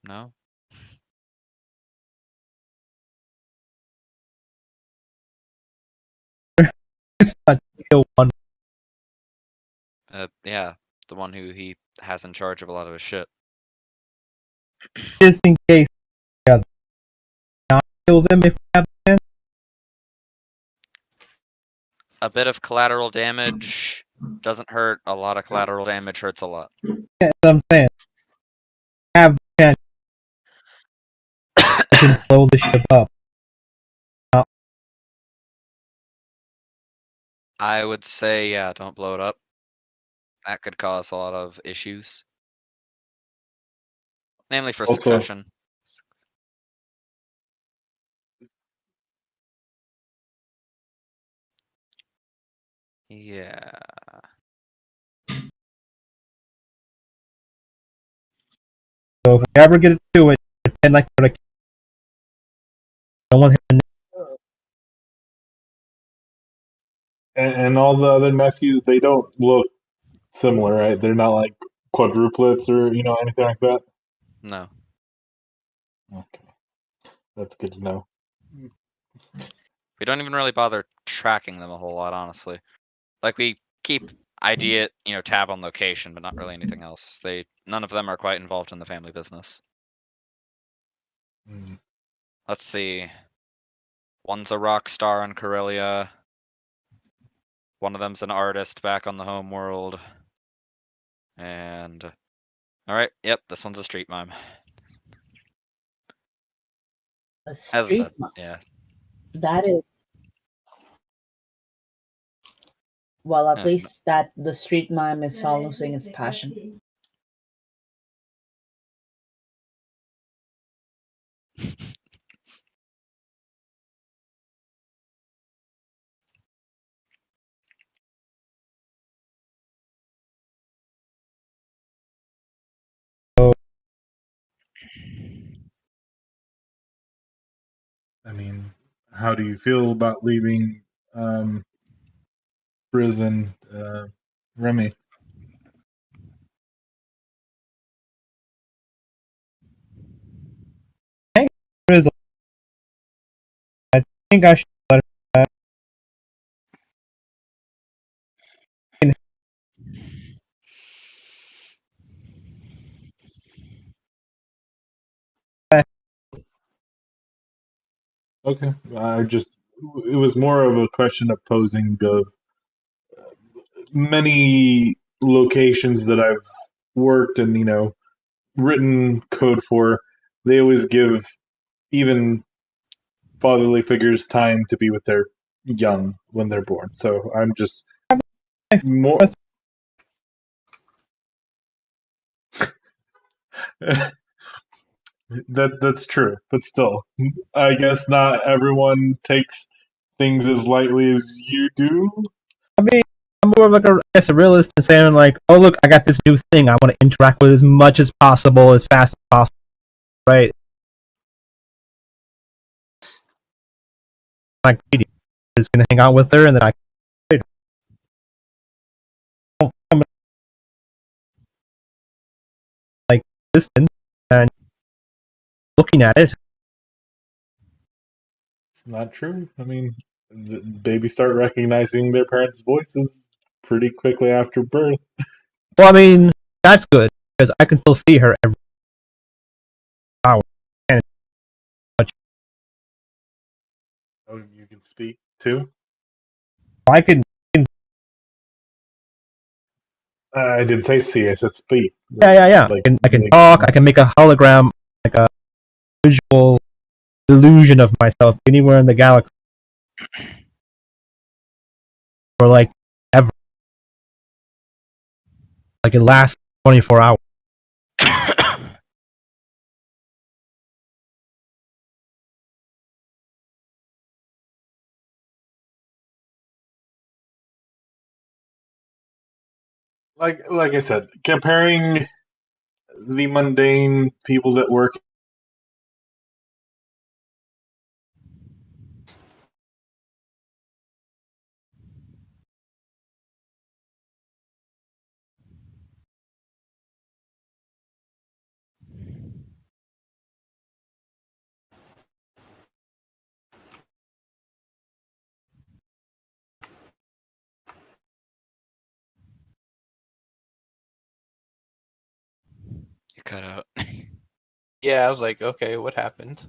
No. It's not kill one. Yeah, the one who he has in charge of a lot of his shit. Just in case. Yeah, not kill them if we have the chance. A bit of collateral damage doesn't hurt. A lot of collateral damage hurts a lot. Yeah, that's what I'm saying. Have the chance. I can blow the ship up. I would say, yeah, don't blow it up. That could cause a lot of issues. Namely for Also, succession. Yeah. So if we ever get to it, pretend like we're like, I don't want him to and all the other nephews, they don't look similar, right? They're not like quadruplets or anything like that. No. Okay, that's good to know. We don't even really bother tracking them a whole lot, honestly. Like, we keep ID tab on location, but not really anything else. None of them are quite involved in the family business. Mm. Let's see. One's a rock star in Corellia. One of them's an artist back on the home world. And alright, yep, this one's a street mime. A As I street said, mime. yeah. That is, well, at Yeah, least that the street mime is following its passion. I mean, how do you feel about leaving prison, Remy? Drizzle. I think I should let her. Okay, it was more of a question of posing of many locations that I've worked and written code for. They always give even fatherly figures time to be with their young when they're born. So I'm just more That's true, but still, I guess not everyone takes things as lightly as you do. I mean, I'm more of like a realist and saying like, oh look, I got this new thing. I want to interact with it as much as possible, as fast as possible, right? Like, I'm just gonna hang out with her, and then I'm like distant and looking at it. It's not true. I mean, babies start recognizing their parents' voices pretty quickly after birth. Well, I mean, that's good because I can still see her every hour. And Oh, you can speak too? I can, I didn't say see, I said speak. yeah. Like, I can like, talk. I can make a hologram, like a visual illusion of myself anywhere in the galaxy, for like ever. Like it lasts 24 hours. like I said, comparing the mundane people that work. You cut out. Yeah, I was like, okay, what happened?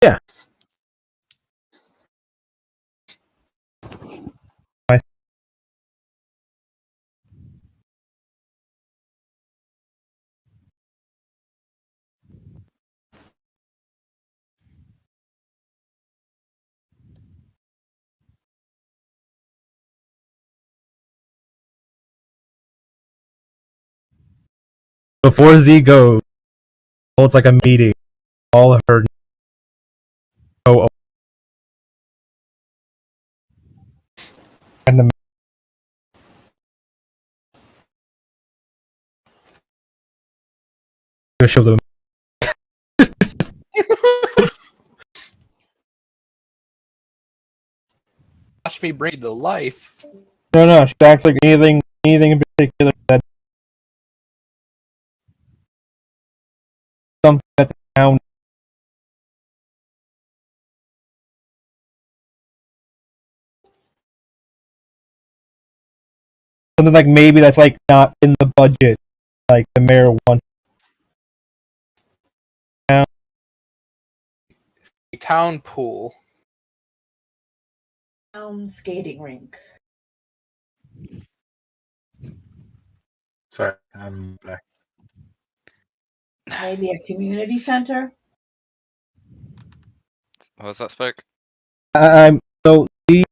Yeah. Before Z goes, holds like a meeting, all of her and the show them. Watch me bring you to life. No, she acts like anything in particular that something that the town. Something like maybe that's like not in the budget, like the mayor wants. A town pool. Skating rink. Sorry, I'm back. Maybe a community center. What was that, Spike? I'm so Z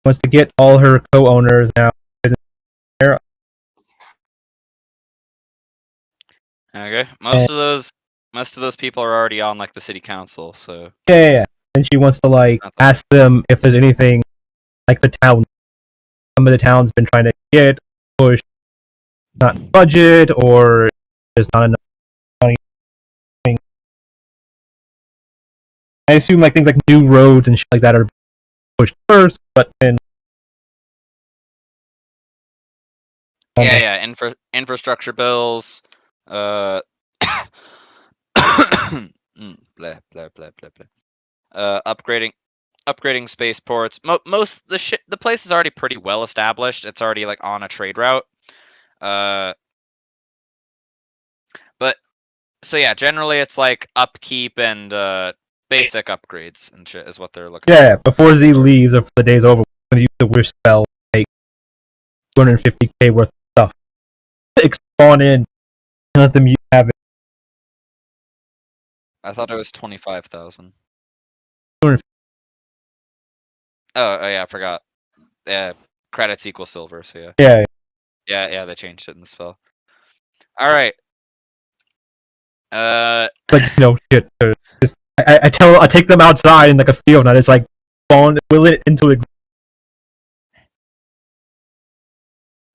wants to get all her co-owners now. Okay, most of those people are already on like the city council, so Yeah. And she wants to like ask them if there's anything like the town. Some of the town's been trying to get push, not budget or there's not enough money. I assume like things like new roads and shit like that are pushed first, but then yeah, infrastructure bills, blah blah blah blah blah. Upgrading spaceports. Most the place is already pretty well established. It's already like on a trade route. But so yeah, generally it's like upkeep and basic upgrades and shit is what they're looking yeah, for. before Z leaves or the day's over, we're gonna use the wish spell, like 250k worth of stuff. Spawn in and let them have it. I thought it was 25,000. Oh yeah, I forgot. Credits equal silver, so yeah. Yeah. Yeah, they changed it in the spell. All right. Like, shit. I take them outside in like a field, and I just like will it into existence.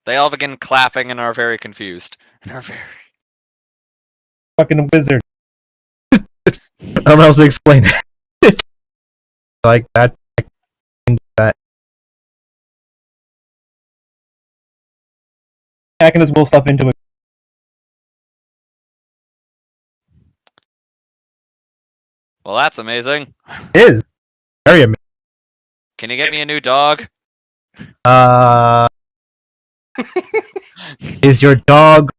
They all begin clapping and are very confused. And are very. Fucking wizard. I don't know how to explain it. It's like that. That. Hacking his will stuff into it. Well, that's amazing. It is very amazing. Can you get me a new dog? Is your dog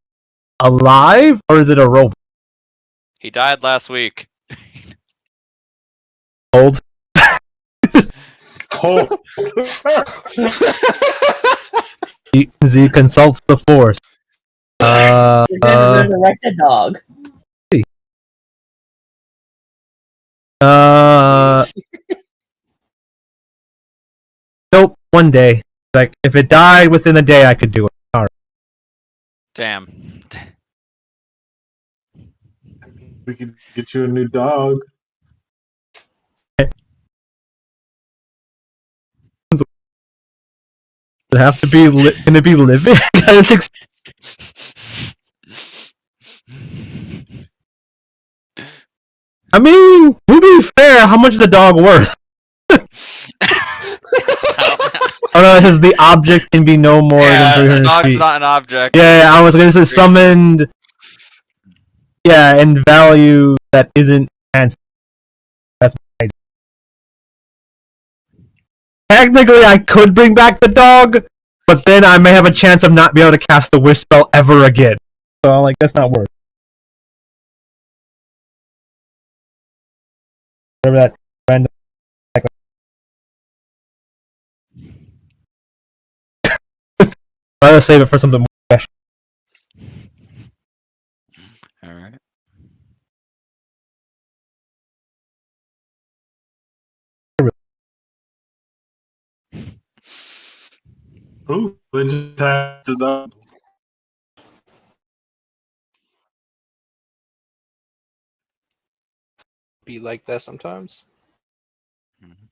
alive or is it a robot? He died last week. Old. Cold. Z consults the force. You're gonna resurrect a dog. Nope. One day. Like if it died within a day, I could do it. All right. Damn. We could get you a new dog. Does it have to be? Can it be living? I mean, to be fair, how much is a dog worth? Oh no, it says the object can be no more than 300 a dog's feet. not an object. Yeah, I was gonna say summoned. Yeah, and value that isn't handsome. That's my idea. Technically, I could bring back the dog, but then I may have a chance of not being able to cast the wish spell ever again. So, like, that's not worth. Whatever that random. Rather save it for something more special. All right. Ooh, we just passed it up. Be like that sometimes. Mhm.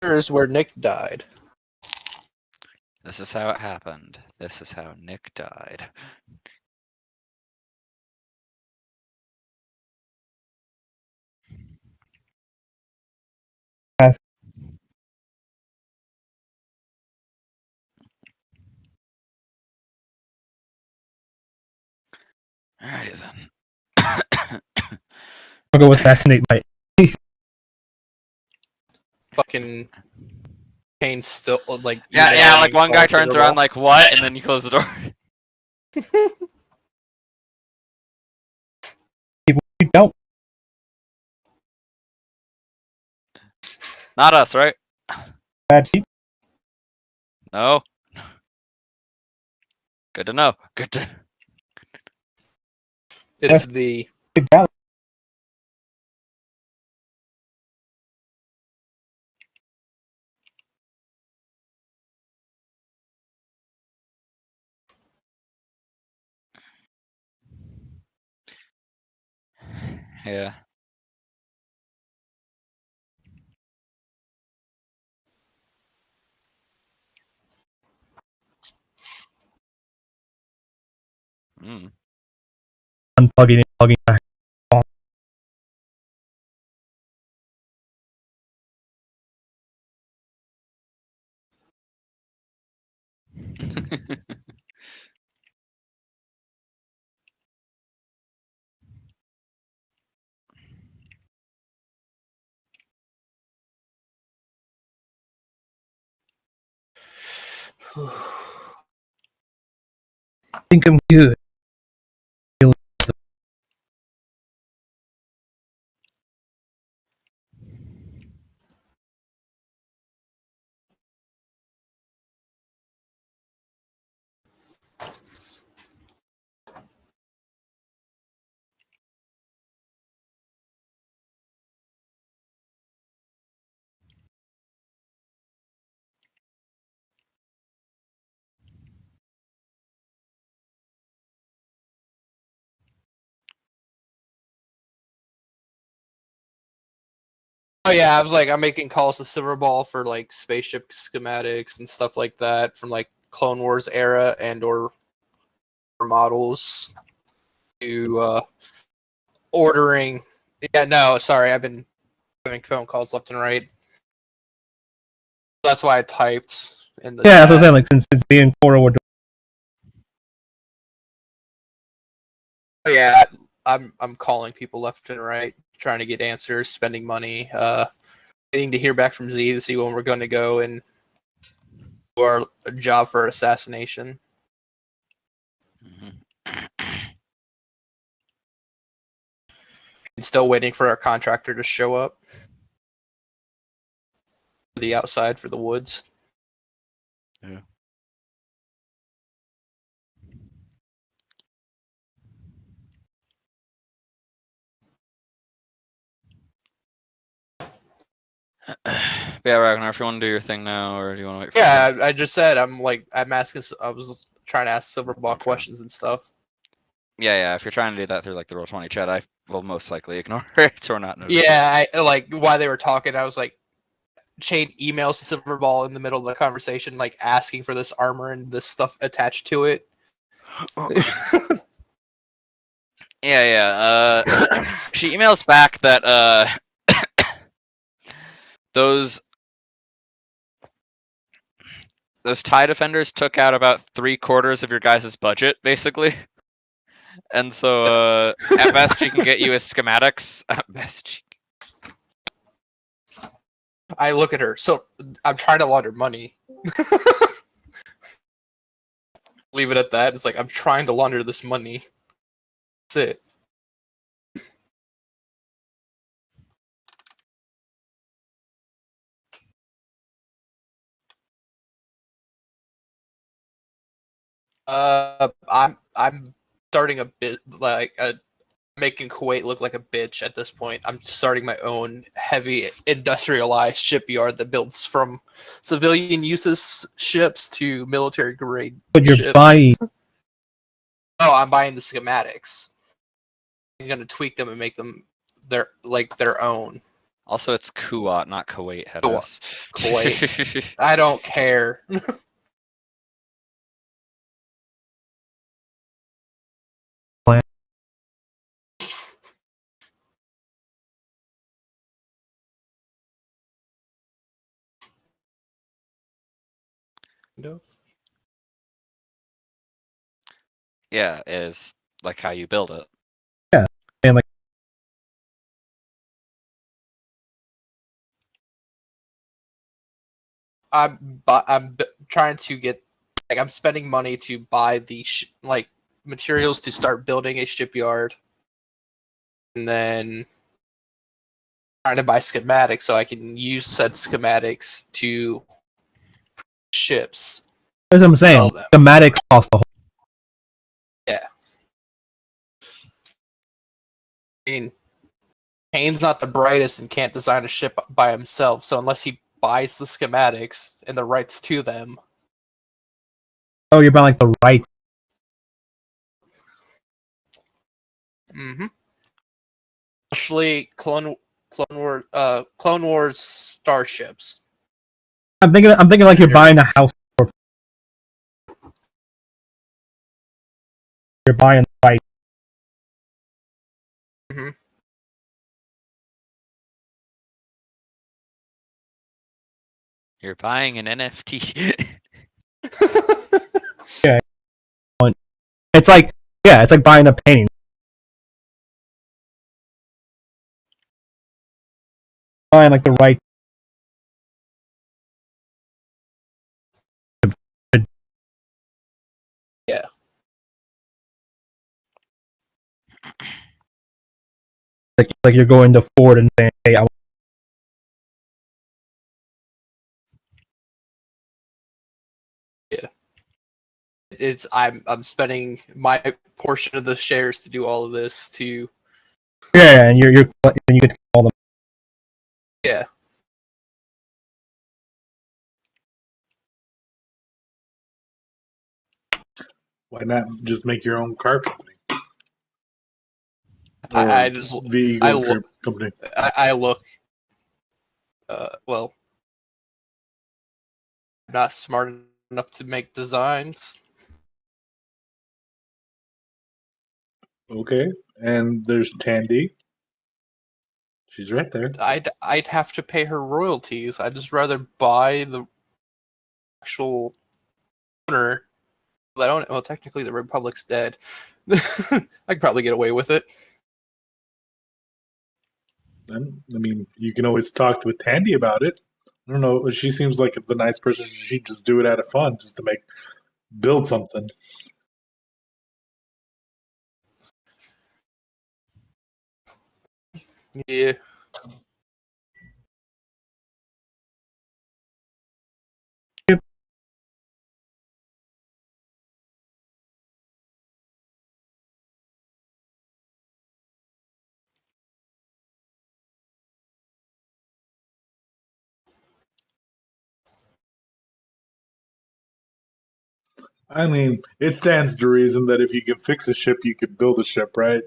Here's where Nick died. This is how it happened. This is how Nick died. Alrighty then. I'll go assassinate my. Fucking Kane still like Yeah, like one guy calls it turns a around roll. like, what? And then you close the door. People you don't. Not us, right? Bad people. No. Good to know. Good to. It's the Big bad. Yeah. Mm. Unplugging it, plugging back. think I'm good. Oh yeah, I was like, I'm making calls to Silverball for like spaceship schematics and stuff like that from like Clone Wars era and or models to ordering. Yeah, no, sorry, I've been having phone calls left and right. That's why I typed in the Yeah, chat. that's what I'm saying. Like since me and Cora were. Oh yeah, I'm calling people left and right, trying to get answers, spending money, waiting to hear back from Z to see when we're going to go and do our job for assassination. And still waiting for our contractor to show up. The outside for the woods. Yeah. Yeah, Ragnar, if you want to do your thing now, or do you want to wait for? Yeah, I just said I'm asking. I was trying to ask Silverball questions and stuff. Yeah. If you're trying to do that through like the Roll20 chat, I will most likely ignore it or not notice. Yeah, I like while they were talking, I was like, chain emails to Silverball in the middle of the conversation, like asking for this armor and this stuff attached to it. Yeah. She emails back that those TIE defenders took out about 3/4 of your guys' budget, basically. And so, at best, she can get you as schematics. At best, I look at her. So I'm trying to launder money. Leave it at that. It's like I'm trying to launder this money. That's it. I'm starting a bit like making Kuwait look like a bitch at this point. I'm starting my own heavy industrialized shipyard that builds from civilian uses ships to military grade But you're ships. buying. Oh, I'm buying the schematics. I'm gonna tweak them and make them their own. also it's Kuwait, not Kuwait, Hedos. Kuwait. I don't care. Yeah, is like how you build it. Yeah, and like. I'm trying to get like I'm spending money to buy the materials to start building a shipyard, and then trying to buy schematics so I can use said schematics to ships. That's what I'm saying. Schematics cost the whole. Yeah. I mean, Kane's not the brightest and can't design a ship by himself, so unless he buys the schematics and the rights to them. Oh, you're buying like the right. Mm-hmm. Especially Clone Wars starships. I'm thinking like you're buying a house. Or you're buying the right. Mm-hmm. You're buying an NFT. Yeah. It's like buying a painting. Buying like the right. Yeah. Like you're going to Ford and saying, "Hey, I'm spending my portion of the shares to do all of this to yeah," and and you could call them. yeah. Why not just make your own car company? Or I just vehicle company? I look well, I'm not smart enough to make designs. Okay, and there's Tandy. She's right there. I'd have to pay her royalties. I'd just rather buy the actual owner. I don't. Well, technically, the Republic's dead. I could probably get away with it. And, I mean, you can always talk with Tandy about it. I don't know. She seems like the nice person. She'd just do it out of fun, just to build something. Yeah. I mean, it stands to reason that if you can fix a ship, you could build a ship, right?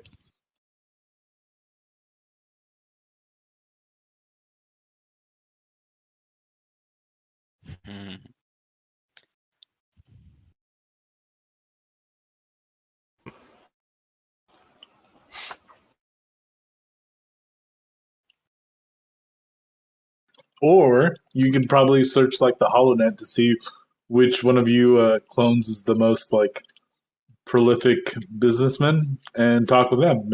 Hmm. Or you could probably search like the HoloNet to see which one of you clones is the most like prolific businessman and talk with them.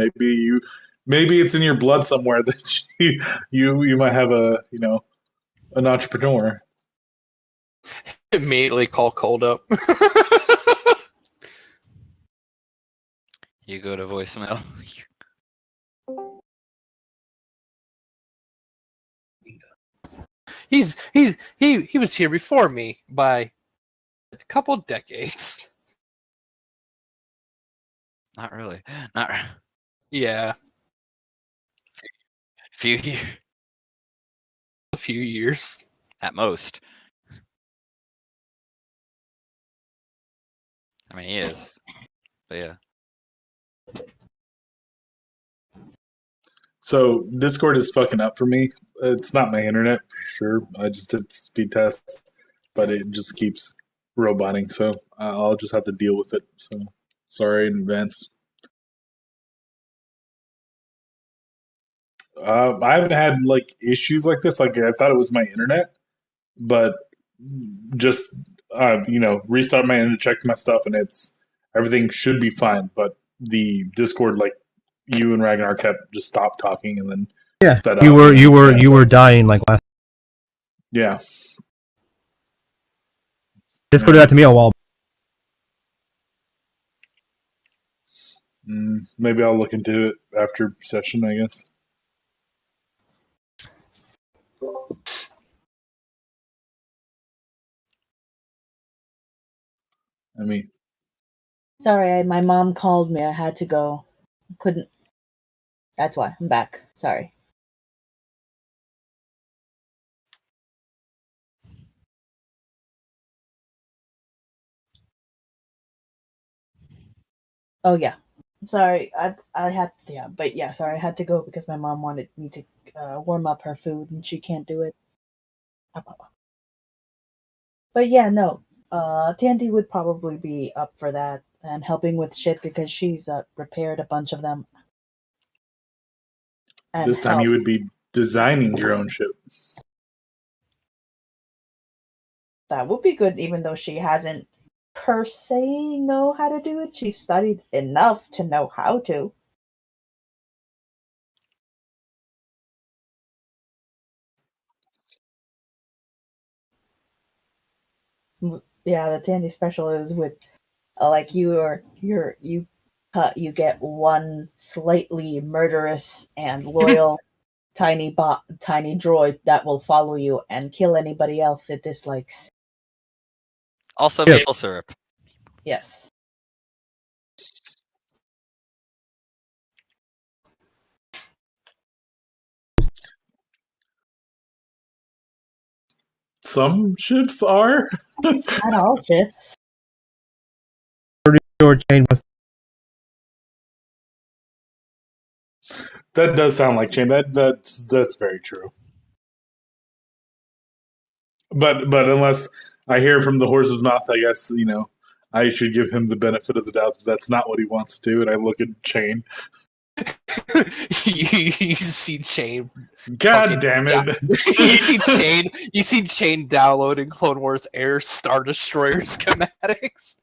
Maybe it's in your blood somewhere that you might have an entrepreneur. Immediately call Cold up. You go to voicemail. He was here before me by a couple decades. Not really. Not Yeah, few years a few years. at most. I mean, he is, but yeah. So Discord is fucking up for me. It's not my internet for sure. I just did speed tests, but it just keeps roboting. So I'll just have to deal with it. So sorry in advance. I haven't had like issues like this. Like I thought it was my internet, but just restart my internet, checked my stuff, and it's everything should be fine. But the Discord, like you and Ragnar, kept just stopped talking and then Yeah, sped you up. were And you were yeah, you so- were dying like last. yeah. Discord did that to me a while. Maybe I'll look into it after session, I guess. I mean, Sorry, my mom called me. I had to go. Couldn't. That's why I'm back. Sorry. Oh yeah. Sorry. I had but yeah. Sorry, I had to go because my mom wanted me to warm up her food and she can't do it. But yeah, no. Tandy would probably be up for that and helping with shit because she's repaired a bunch of them and this time you helped. would be designing your own ship. That would be good, even though she hasn't per se know how to do it. She's studied enough to know how to. Yeah, the Tandy special is with like you or you You get one slightly murderous and loyal tiny droid that will follow you and kill anybody else it dislikes. Also, Yeah. maple syrup. Yes. Some ships are. Not all ships. Your chain was That does sound like chain. That's very true. But unless I hear from the horse's mouth, I guess I should give him the benefit of the doubt that that's not what he wants to do. And I look at Chain. you see Chain. God Fucking- damn it! You see Chain downloading Clone Wars Air Star Destroyer schematics.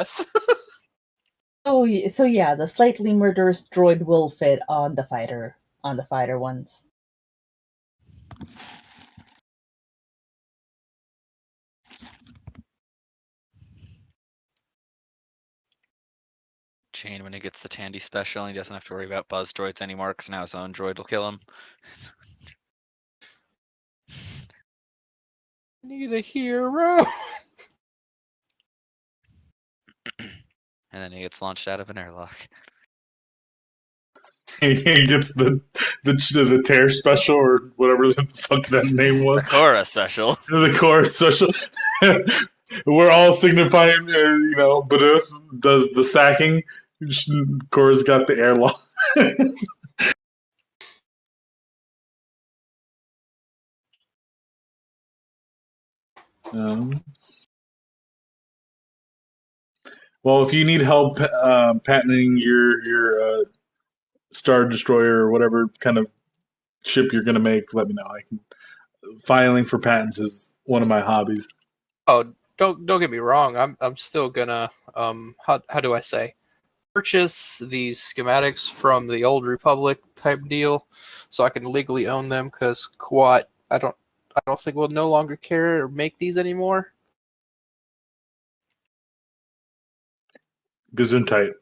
Yes. So yeah, the slightly murderous droid will fit on the fighter ones. Chain, when he gets the Tandy special, he doesn't have to worry about buzz droids anymore because now his own droid will kill him. Need a hero. And then he gets launched out of an airlock. He gets the tear special or whatever the fuck that name was. The Korra special. The core special. We're all signifying, B'Duth does the sacking. Cora's got the airlock. Well, if you need help patenting your Star Destroyer or whatever kind of ship you're going to make, let me know. Filing for patents is one of my hobbies. Oh, don't get me wrong. I'm still gonna how do I say, purchase these schematics from the Old Republic type deal, so I can legally own them. Because Quat, I don't think will no longer care or make these anymore. Gesundheit.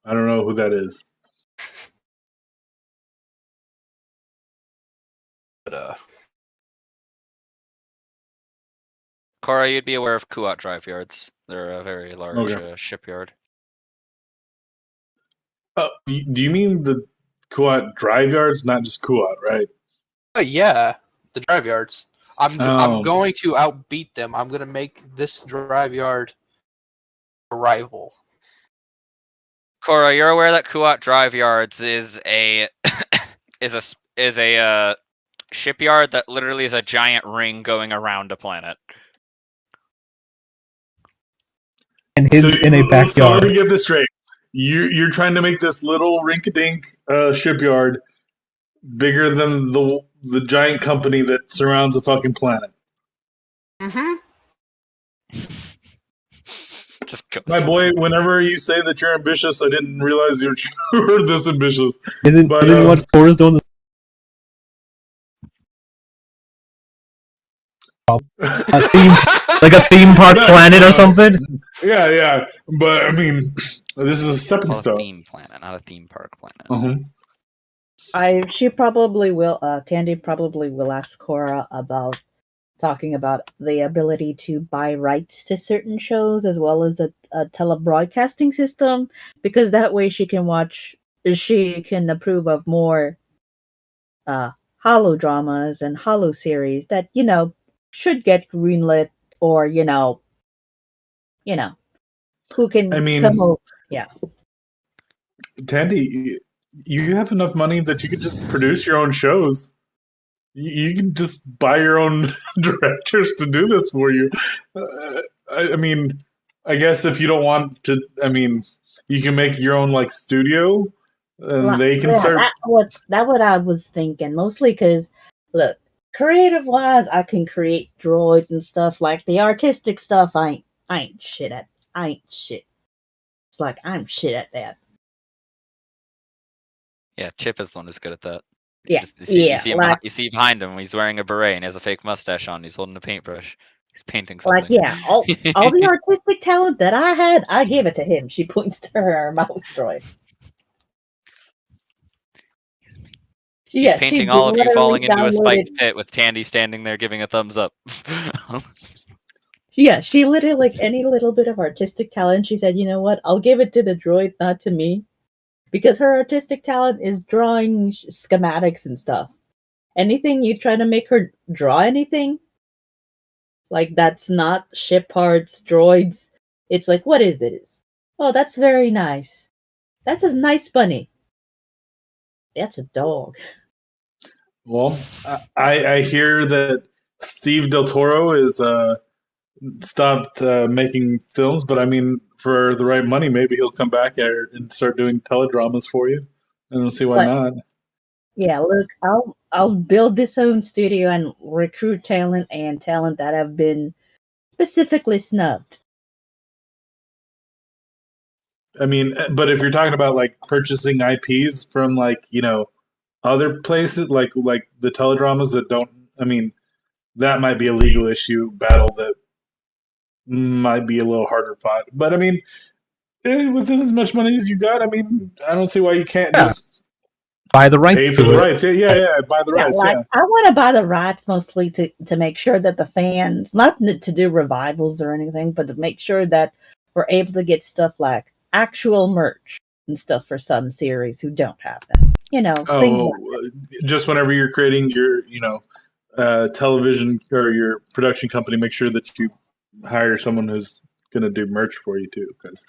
I don't know who that is. But Korra, you'd be aware of Kuat drive yards. They're a very large shipyard. Do you mean the Kuat drive yards, not just Kuat, right? yeah, the drive yards. I'm Oh. going to outbeat them. I'm gonna make this drive yard a rival. Korra, you're aware that Kuat drive yards is a is a shipyard that literally is a giant ring going around a planet. and his in a So backyard. let me get this straight. You're trying to make this little rink-a-dink shipyard bigger than the giant company that surrounds a fucking planet. Mm-hmm. Just goes. My boy, whenever you say that you're ambitious, I didn't realize you were this ambitious. Isn't But, what Korra's doing? A theme, like a theme park planet or something. Yeah. But I mean, this is a stepping Well, a stone. theme planet, not a theme park planet. She probably will. Tandy probably will ask Korra about talking about the ability to buy rights to certain shows as well as a telebroadcasting system, because that way she can approve of more holo dramas and holo series that should get greenlit, or who can I mean, come over. Yeah. Tandy, you have enough money that you could just produce your own shows. You can just buy your own directors to do this for you. I mean, I guess if you don't want to, you can make your own studio, and they can start. That's what I was thinking, mostly because look, creative wise, I can create droids and stuff. Like the artistic stuff, I ain't shit at. I ain't shit. It's like I'm shit at that. Yeah, Chip is the one who's good at that. Yeah, You see behind him, he's wearing a beret and he has a fake mustache on. He's holding a paintbrush. He's painting something. Like, yeah, all the artistic talent that I had, I gave it to him. She points to her mouse droid. He's Yeah, painting she all of you literally falling into a spiked downloaded. pit with Tandy standing there giving a thumbs up. Yeah, she literally, like, any little bit of artistic talent, she said, you know what, I'll give it to the droid, not to me. Because her artistic talent is drawing schematics and stuff. Anything you try to make her draw anything, like that's not ship parts, droids, it's like, what is this? Oh, that's very nice. That's a nice bunny. That's a dog. Well, I hear that Steve Del Toro is stopped making films, but I mean, for the right money, maybe he'll come back and start doing teledramas for you. I don't see why But not. yeah, look, I'll build this own studio and recruit talent that have been specifically snubbed. I mean, but if you're talking about like purchasing IPs from like other places, like the teledramas that don't, I mean, that might be a legal issue battle that might be a little harder fought. But I mean, with as much money as you got, I mean, I don't see why you can't Yeah. just Buy the rights pay for to the it. rights. Yeah, buy the Yeah, rights. like Yeah. I want to buy the rights mostly to make sure that the fans, not to do revivals or anything, but to make sure that we're able to get stuff like actual merch and stuff for some series who don't have them. You know, things Oh, like just whenever you're creating your, television or your production company, make sure that you hire someone who's going to do merch for you too. Because,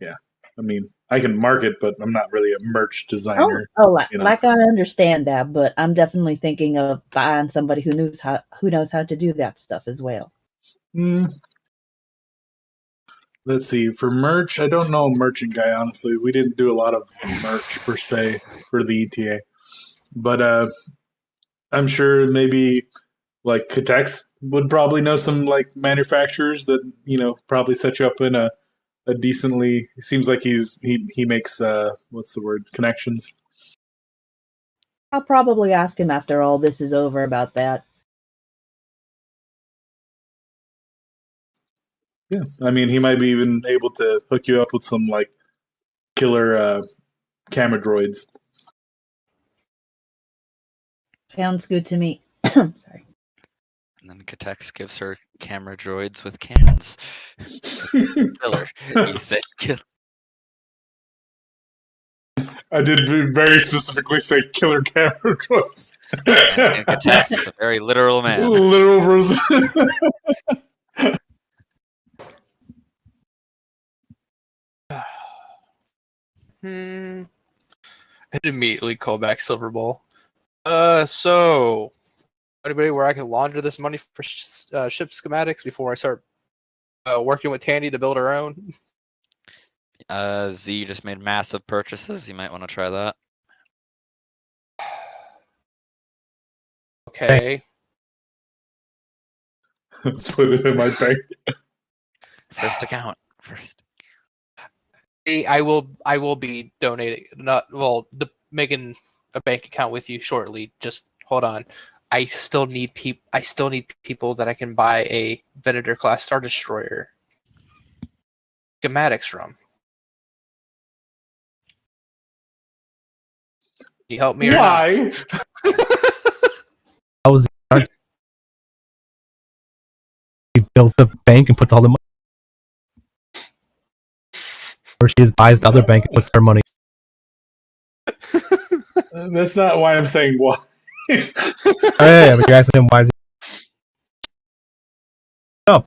yeah, I mean, I can market, but I'm not really a merch designer. like I understand that, but I'm definitely thinking of buying somebody who knows how to do that stuff as well. Let's see. For merch, I don't know a merchant guy, honestly. We didn't do a lot of merch per se for the ETA. But I'm sure maybe like Katex would probably know some like manufacturers that, probably set you up in a decently, it seems like he makes what's the word? Connections. I'll probably ask him after all this is over about that. Yeah. I mean, he might be even able to hook you up with some like killer camera droids. Sounds good to me. Sorry. And then Katex gives her camera droids with cannons. Killer. He said kill. I did very specifically say killer camera droids. And Katex is a very literal man. Literal version. I'd immediately call back Silver Ball. So anybody where I can launder this money for ship schematics before I start working with Tandy to build her own? Z just made massive purchases. You might want to try that. Okay. Put it in my bank. First account. First. I will be donating, making a bank account with you shortly. Just hold on. I still need people that I can buy a Venator class Star Destroyer schematics from. Can you help me or Why? not? How was he built the bank and puts all the money, or she just buys the other bank and puts her money. That's not why I'm saying why. Oh, yeah, but you're asking him why is he up?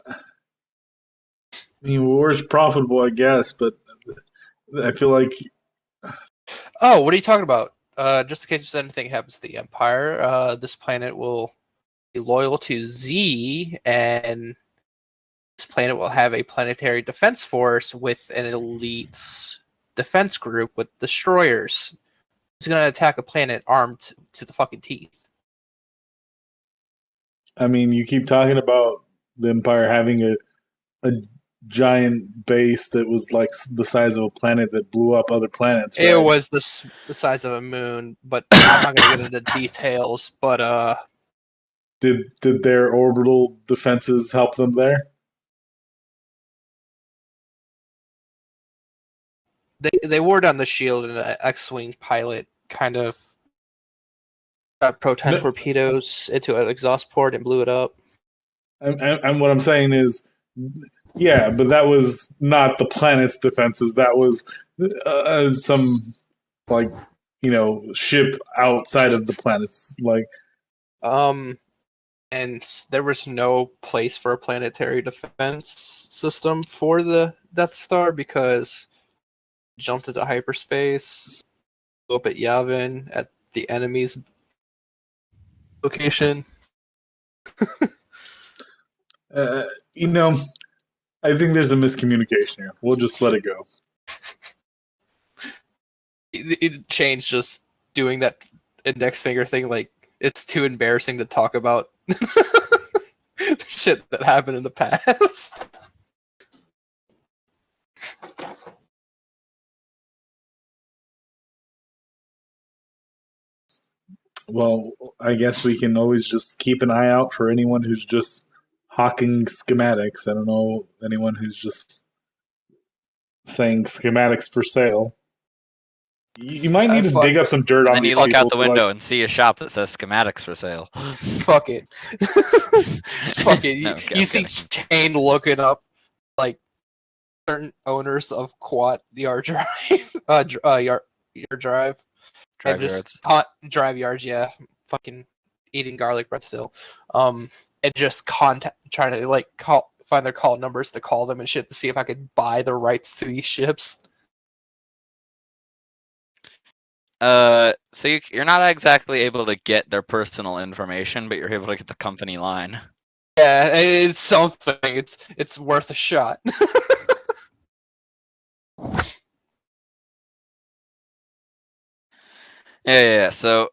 I mean, war's profitable, I guess, but I feel like Oh, what are you talking about? Just in case anything happens to the Empire, this planet will be loyal to Z, and this planet will have a planetary defense force with an elite defense group with destroyers. Who's going to attack a planet armed to the fucking teeth? I mean, you keep talking about the Empire having a giant base that was like the size of a planet that blew up other planets. It Right? was the size of a moon, but I'm not gonna get into details. But Did their orbital defenses help them there? they wore down the shield, and an X-wing pilot kind of got proton No, torpedoes into an exhaust port and blew it up. and what I'm saying is, yeah, but that was not the planet's defenses. That was some like ship outside of the planets. Like, And there was no place for a planetary defense system for the Death Star because it jumped into hyperspace, blew up at Yavin at the enemy's location. uh, you know, I think there's a miscommunication here. We'll just let it go. It changed just doing that index finger thing. Like, it's too embarrassing to talk about shit that happened in the past. Well, I guess we can always just keep an eye out for anyone who's just hawking schematics. I don't know anyone who's just saying schematics for sale. You might need to Fuck dig up some dirt on Then these you look people out the to, like, window and see a shop that says schematics for sale. Fuck it. Fuck it. No, You see Shane looking up like certain owners of Quad Yard Drive, Yard Drive, Drive and just yards. drive yards. Yeah, fucking eating garlic bread still. And just trying to like find their call numbers to call them and shit to see if I could buy the rights to these ships. So you're not exactly able to get their personal information, but you're able to get the company line. Yeah, it's something. It's worth a shot. Yeah. So,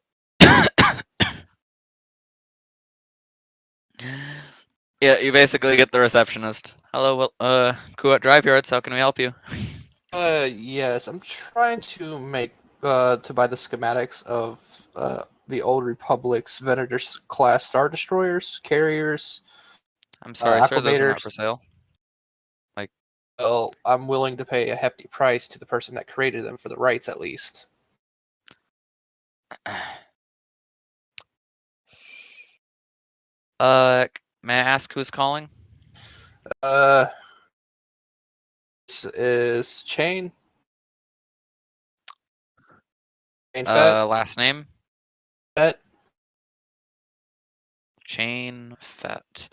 yeah, you basically get the receptionist. Hello, Kuwait Drive Yards. How can we help you? Yes, I'm trying to make to buy the schematics of the Old Republic's Venator class Star Destroyers, carriers. I'm sorry, sir. Those are not acclimators. for sale. Well, I'm willing to pay a hefty price to the person that created them for the rights, at least. May I ask who's calling? This is Chain. Chain Fett. Last name? Fett. Chain Fett.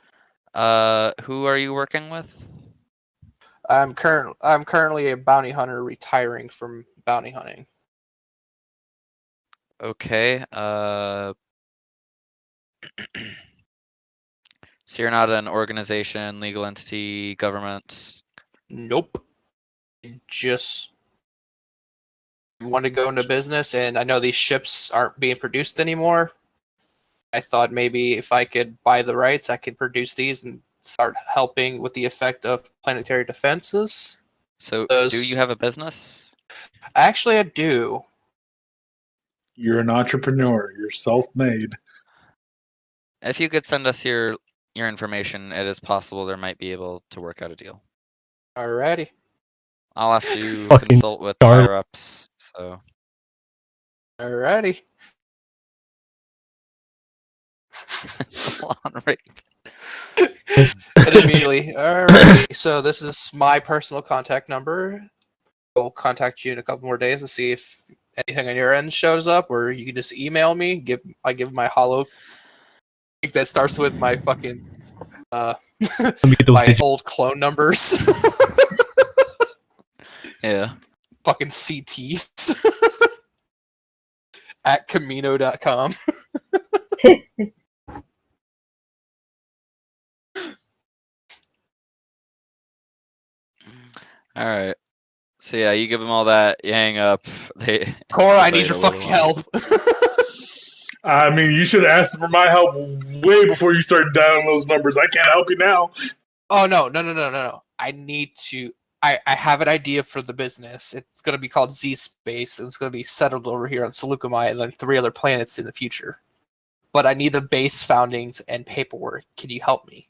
Who are you working with? I'm currently a bounty hunter retiring from bounty hunting. Okay. So you're not an organization, legal entity, government? Nope. Just want to go into business, and I know these ships aren't being produced anymore. I thought maybe if I could buy the rights, I could produce these and start helping with the effect of planetary defenses. So Those- do you have a business? Actually, I do. you're an entrepreneur. You're self-made. If you could send us your information, it is possible there might be able to work out a deal. Alrighty. I'll have to Fucking consult with darn. higher ups. So Alrighty. And immediately, alrighty. So this is my personal contact number. We'll contact you in a couple more days to see if anything on your end shows up, or you can just email me. I give my hollow that starts with my fucking Let me get those my digits. old clone numbers. yeah. Fucking CTs at Camino.com. All right. So yeah, you give them all that. You hang up. Cora, I They need your a fucking little help. I mean, you should have asked for my help way before you started dialing those numbers. I can't help you now. Oh no. I need to. I have an idea for the business. It's going to be called Z Space, and it's going to be settled over here on Seleucumai and then 3 other planets in the future. But I need the base foundings and paperwork. Can you help me?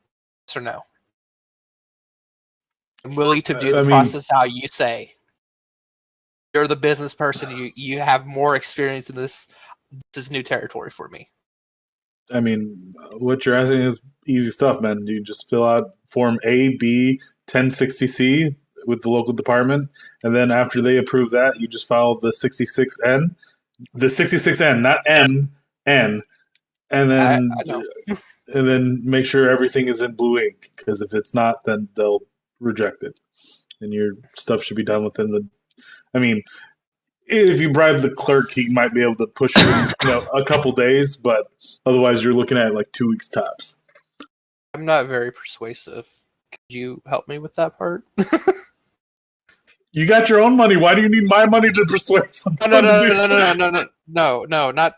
Yes or no? I'm willing to do the process how you say. You're the business person. You have more experience in this. This is new territory for me. I mean, what you're asking is easy stuff, man. You just fill out Form A, B, 1060C with the local department, and then after they approve that, you just file the 66N. The 66N, not M, N. And then I know. and then make sure everything is in blue ink, because if it's not, then they'll reject it. And your stuff should be done within the... I mean, if you bribe the clerk, he might be able to push it in, a couple days, but otherwise you're looking at like 2 weeks tops. I'm not very persuasive. Could you help me with that part? You got your own money. Why do you need my money to persuade someone? No, not.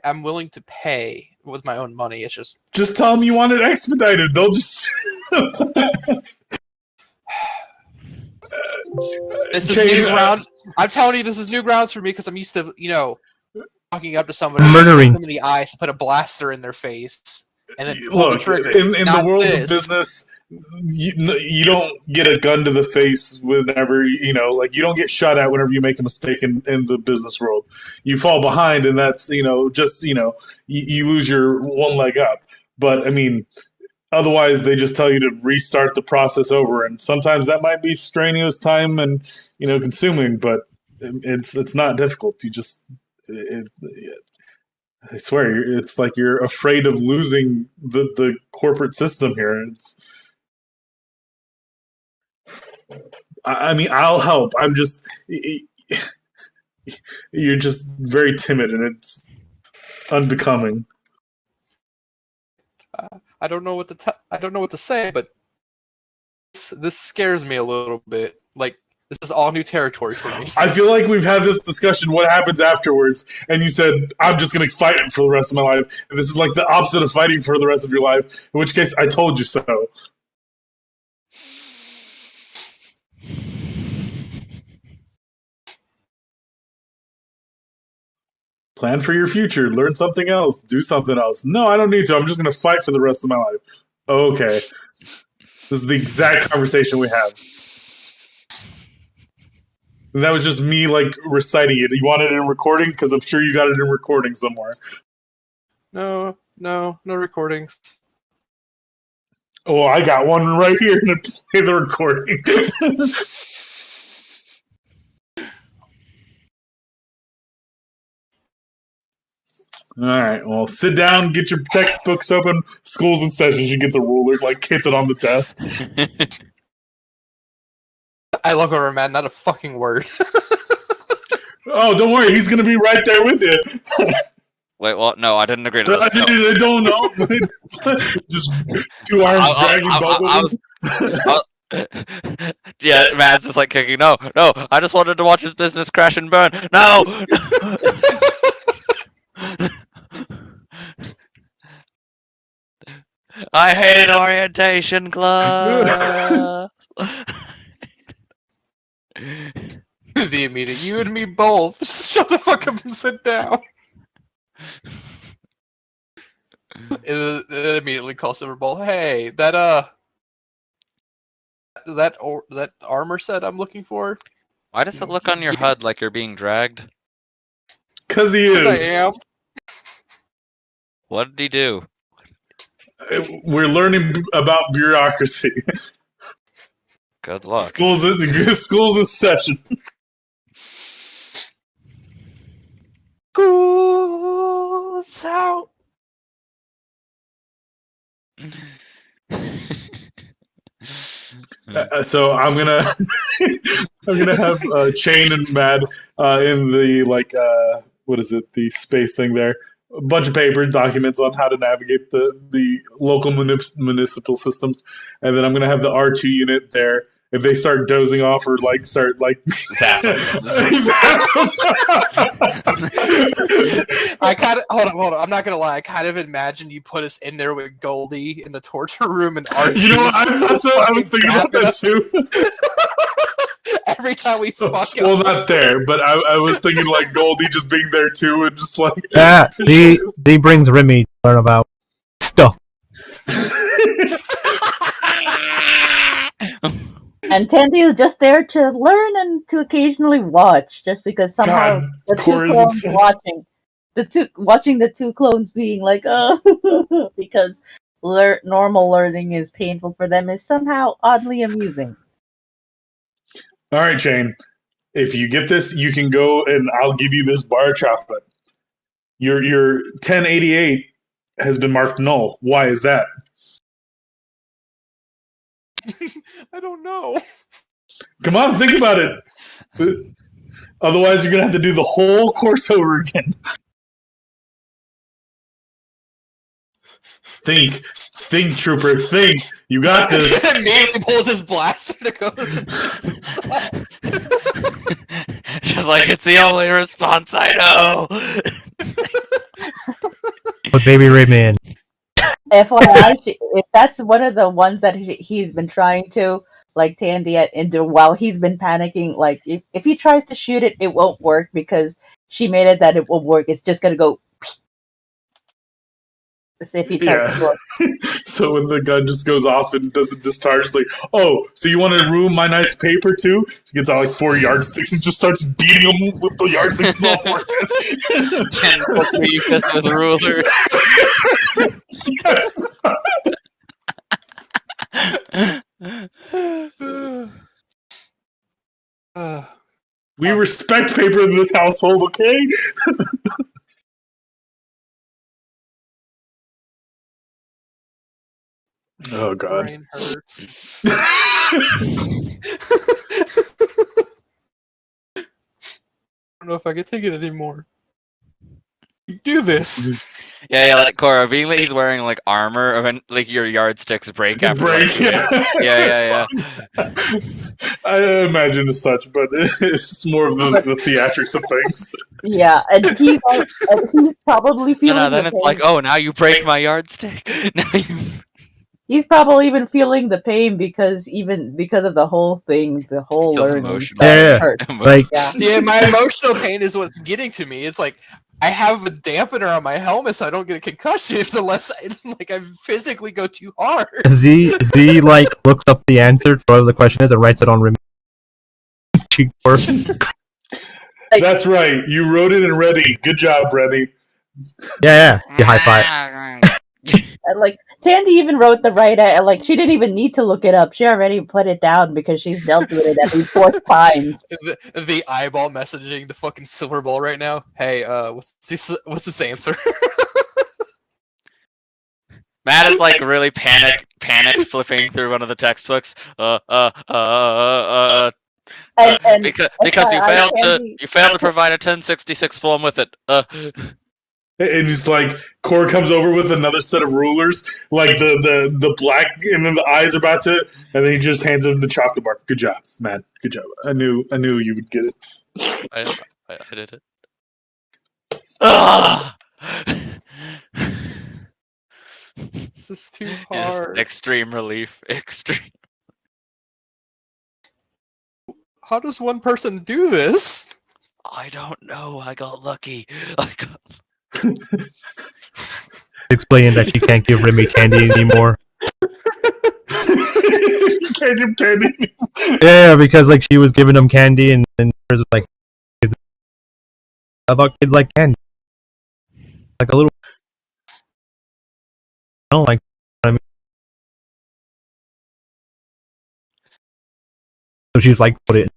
I'm willing to pay with my own money. It's just tell them you want it expedited. They'll just. This is new ground. I'm telling you, this is new grounds for me because I'm used to, walking up to somebody, murdering them in the eyes, put a blaster in their face, and then pull Look, the trigger. in the world of business, you don't get a gun to the face whenever, you don't get shot at whenever you make a mistake in the business world. You fall behind, and that's, you lose your one leg up. But, I mean, otherwise they just tell you to restart the process over, and sometimes that might be strenuous time and, consuming, but it's not difficult. You just... I swear, it's like you're afraid of losing the corporate system here. I mean, I'll help. I'm just... You're just very timid, and it's unbecoming. I don't know what to say, but this scares me a little bit. Like, this is all new territory for me. I feel like we've had this discussion, what happens afterwards, and you said, I'm just going to fight it for the rest of my life. And this is like the opposite of fighting for the rest of your life, in which case I told you so. Plan for your future, learn something else, do something else. No, I don't need to. I'm just going to fight for the rest of my life. Okay. This is the exact conversation we have. And that was just me, reciting it. You want it in recording? Because I'm sure you got it in recording somewhere. No recordings. Oh, I got one right here to play the recording. All right, well, sit down, get your textbooks open. School's in session. She gets a ruler, hits it on the desk. I look over, man, not a fucking word. Oh, don't worry, he's going to be right there with you. Wait, well, no, I didn't agree to this. I don't know. Just 2 arms dragging bubbles. Yeah, Matt's just kicking. No, I just wanted to watch his business crash and burn. No! I hated orientation class. The immediate, you and me both. Shut the fuck up and sit down. It immediately calls Silverball. Hey, that armor set I'm looking for. Why does it look on your HUD like you're being dragged? Because he is. I am. What did he do? We're learning about bureaucracy. Good luck. School's in session. School's out. So I'm gonna have Chain and Mad in the what is it, the space thing there, a bunch of paper documents on how to navigate the local municipal systems, and then I'm gonna have the R2 unit there, if they start dozing off or like start like Zap 'em. I kind of hold on. I'm not gonna lie. I kind of imagine you put us in there with Goldie in the torture room and Archie. You know what? I was thinking about that too. Every time we fuck up. Well, not there, but I was thinking like Goldie just being there too, and just like he brings Remy to learn about stuff. And Tandy is just there to learn and to occasionally watch, just because somehow God, the two Cora is clones insane. watching the two clones being like, because normal learning is painful for them is somehow oddly amusing. All right, Shane. If you get this, you can go and I'll give you this bar of chocolate. Your 1088 has been marked null. Why is that? I don't know. Come on, think about it. Otherwise, you're gonna have to do the whole course over again. Think, trooper, think. You got this. Immediately pulls his blaster to go. Just like it's the only response I know. Put baby Remy in. FYI, if that's one of the ones that he's been trying to, like Tandy into while he's been panicking, like if he tries to shoot it, it won't work because she made it that it will work. It's just gonna go. If he tries to look. So when the gun just goes off and doesn't discharge, it's like, oh, so you want to ruin my nice paper too? She gets out like 4 yardsticks and just starts beating them with the yardsticks. You fist with a ruler. Yes. We respect paper in this household, okay? Oh God. Brain hurts. I don't know if I can take it anymore. You do this. Yeah, like Cora, being that he's wearing like armor, and like your yardsticks break after. Break, yeah. I imagine as such, but it's more of the theatrics of things. Yeah, and he's probably feeling. No, then it's pain. like, oh, now you break my yardstick. Now you. He's probably even feeling the pain because of the whole thing, the whole Feels learning emotional. stuff Yeah. hurt. Like, Yeah, my emotional pain is what's getting to me. It's like I have a dampener on my helmet so I don't get concussions unless I physically go too hard. Z like looks up the answer to whatever the question is and writes it on Remy's cheek first. That's right. You wrote it and ready. Good job, Remy. Yeah. You high five. And like Tandy even wrote the right like she didn't even need to look it up. She already put it down because she's dealt with it at least 4 times. The eyeball messaging the fucking silver ball right now. Hey, what's this answer? Matt is like really panic flipping through one of the textbooks. And Because you failed Tandy, to provide a 1066 form with it. And he's like, Cora comes over with another set of rulers, like the black, and then the eyes are about to, and then he just hands him the chocolate bar. Good job, man. Good job. I knew you would get it. I did it. Ah! This is too hard. Extreme relief. Extreme. How does one person do this? I don't know. I got lucky. Explaining that she can't give Remy candy anymore. Can't give candy. Yeah, because like she was giving him candy and hers was like, I thought kids like candy. Like a little. I don't like. I mean, so she's like, put it.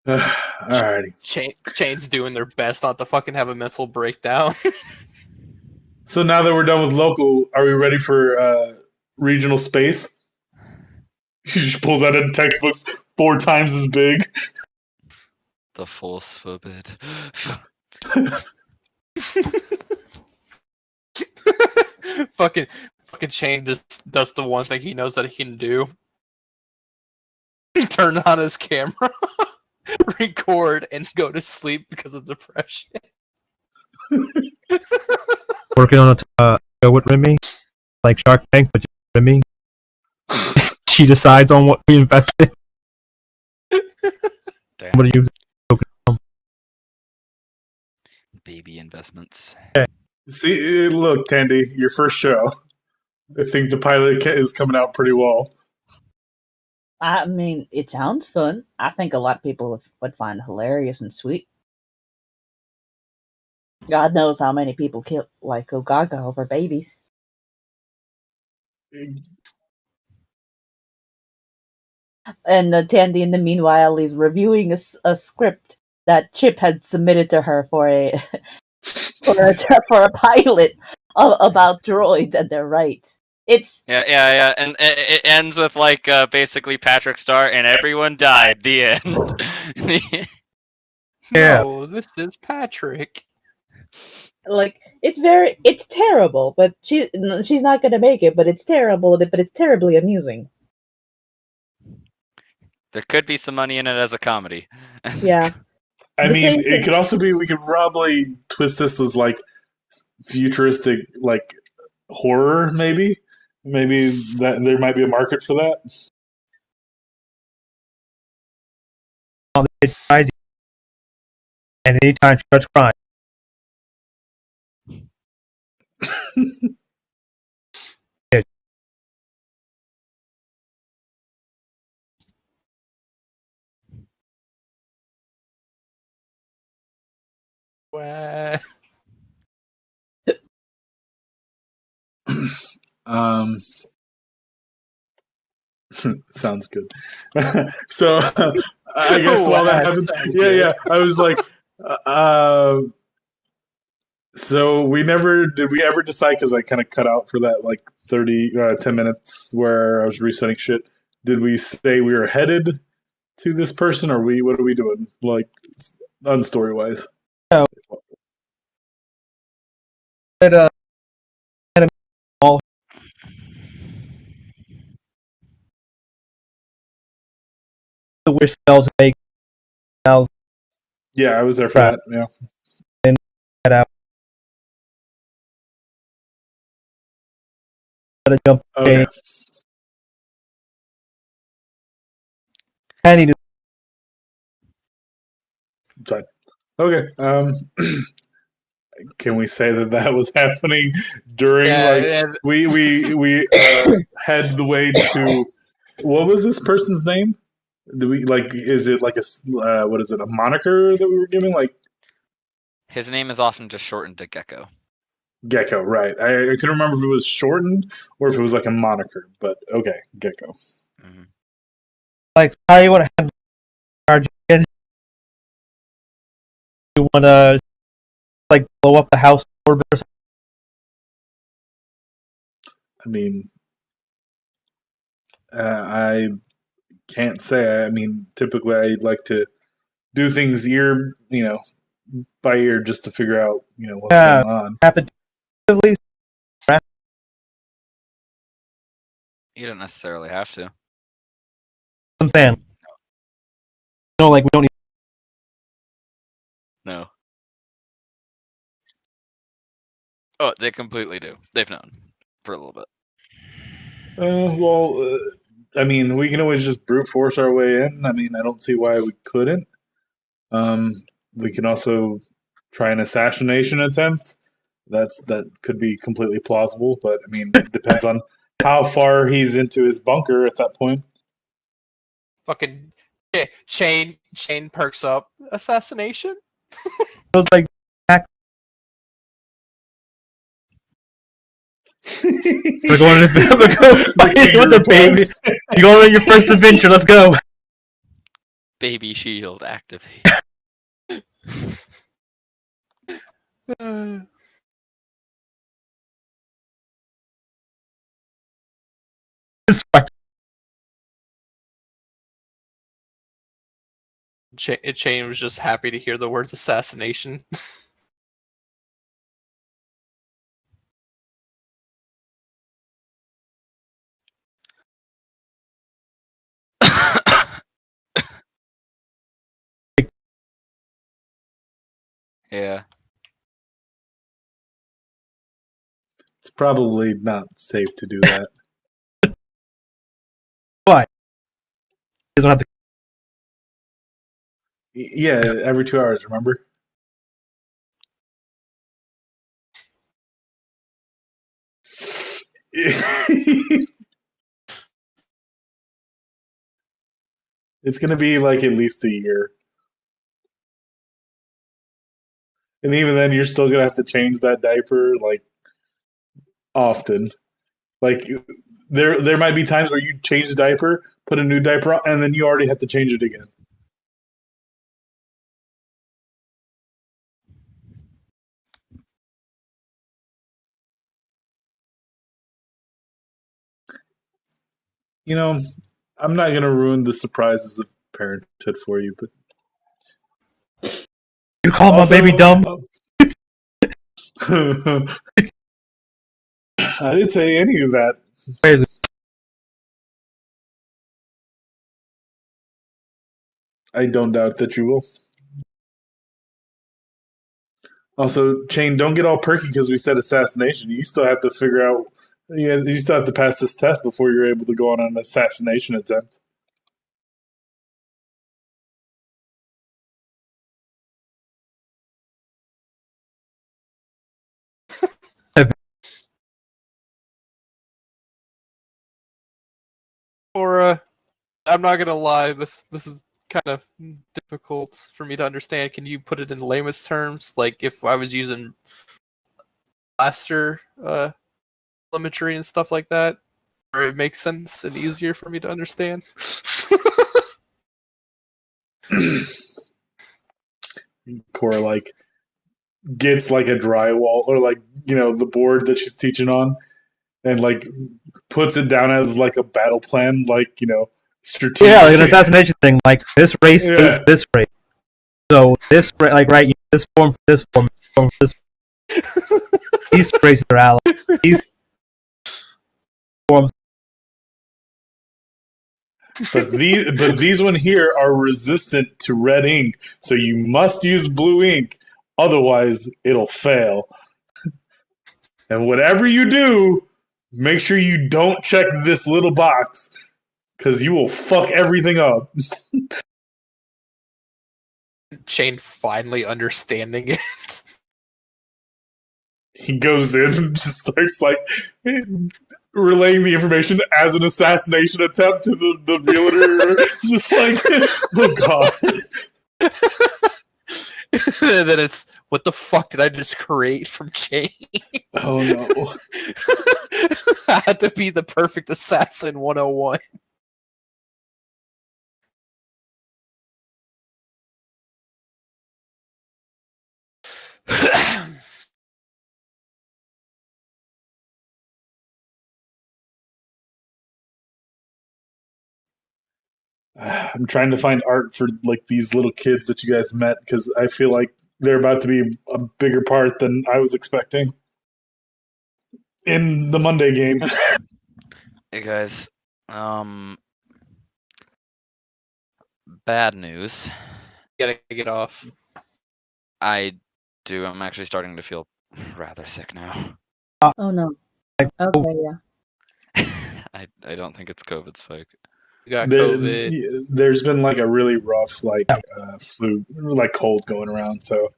Alrighty. Chain's doing their best not to fucking have a mental breakdown. So now that we're done with local, are we ready for regional space? She just pulls out a textbooks 4 times as big. The Force forbid. fucking Shane just does the one thing he knows that he can do. Turn on his camera, record, and go to sleep because of depression. Working on a show with Remy, like Shark Tank, but just Remy. She decides on what we invest in. Damn. What do you use? Baby investments. See, look, Tandy, your first show. I think the pilot is coming out pretty well. I mean, it sounds fun. I think a lot of people would find it hilarious and sweet. God knows how many people go gaga over babies. And Tandy, in the meanwhile, is reviewing a script that Chip had submitted to her for a for a pilot about droids and their rights. It's Yeah, and it ends with like basically Patrick Star and everyone died. The end. Yeah. No, this is Patrick. like it's terrible, but she's not gonna make it. But it's terrible, but it's terribly amusing. There could be some money in it as a comedy. Yeah. I The mean, same it thing- could also be, we could probably twist this as like futuristic, like horror, maybe. Maybe that there might be a market for that. It's an idea. And anytime she starts crying, Wah. Um, sounds good. So I guess while that happens, Sounds yeah, good. yeah, I was like, so we ever decide, because I kind of cut out for that like 10 minutes where I was resetting shit. Did we say we were headed to this person, or what are we doing, like, unstory wise? but all the wish spell to make spells Yeah, I was there for Right. that. Yeah. head out. Gotta jump. Okay. Penny to Fine. Okay. Can we say that was happening during, like, we head the way to, what was this person's name? Do we, like, is it like what is it, a moniker that we were giving, like His name is often just shortened to Gecko. Gecko? Right. I couldn't remember if it was shortened or if it was like a moniker, but okay, Gecko. Mm-hmm. like, how you want to have charge in? You want to like blow up the house orbit or something? I mean, I can't say. I mean, typically I like to do things by ear, just to figure out, what's Yeah. going on. Effectively, You don't necessarily have to. I'm saying. No, like we don't need. No. Oh, they completely do. They've known for a little bit. I mean, we can always just brute force our way in. I mean, I don't see why we couldn't. We can also try an assassination attempt. That could be completely plausible, but I mean, it depends on how far he's into his bunker at that point. Fucking Shane perks up. Assassination? It was like we're going to with the baby. You're going on your first adventure. Let's go. Baby shield activate. Shane was just happy to hear the words assassination. Yeah. It's probably not safe to do that. But you don't have to. Yeah, every 2 hours, remember? It's going to be like at least a year. And even then, you're still going to have to change that diaper like often. Like there might be times where you change the diaper, put a new diaper on, and then you already have to change it again. You know, I'm not going to ruin the surprises of parenthood for you, but You call also, my baby dumb? I didn't say any of that. Crazy. I don't doubt that you will. Also, Chain, don't get all perky because we said assassination. You still have to figure out. Yeah, you still have to pass this test before you're able to go on an assassination attempt. Or I'm not gonna lie, this is kind of difficult for me to understand. Can you put it in layman's terms? Like if I was using blaster telemetry and stuff like that, or it makes sense and easier for me to understand. Cora like gets like a drywall or like the board that she's teaching on, and like puts it down as like a battle plan, like strategic. Yeah, like an assassination thing. Like this race hates this race, so this like right, this form for this form, for this. These races are allies. These forms. But these one here are resistant to red ink, so you must use blue ink, otherwise it'll fail. And whatever you do, make sure you don't check this little box, because you will fuck everything up. Chain finally understanding it. He goes in and just starts like relaying the information as an assassination attempt to the realtor. Just like, oh god. And then it's, what the fuck did I just create from Chain? Oh no. I had to be the perfect assassin 101. I'm trying to find art for like these little kids that you guys met, because I feel like they're about to be a bigger part than I was expecting in the Monday game. Hey guys, bad news. Gotta get off. I do. I'm actually starting to feel rather sick now. Oh no. Okay, yeah. I don't think it's COVID spike. You got COVID. There's been like a really rough flu, like cold going around. So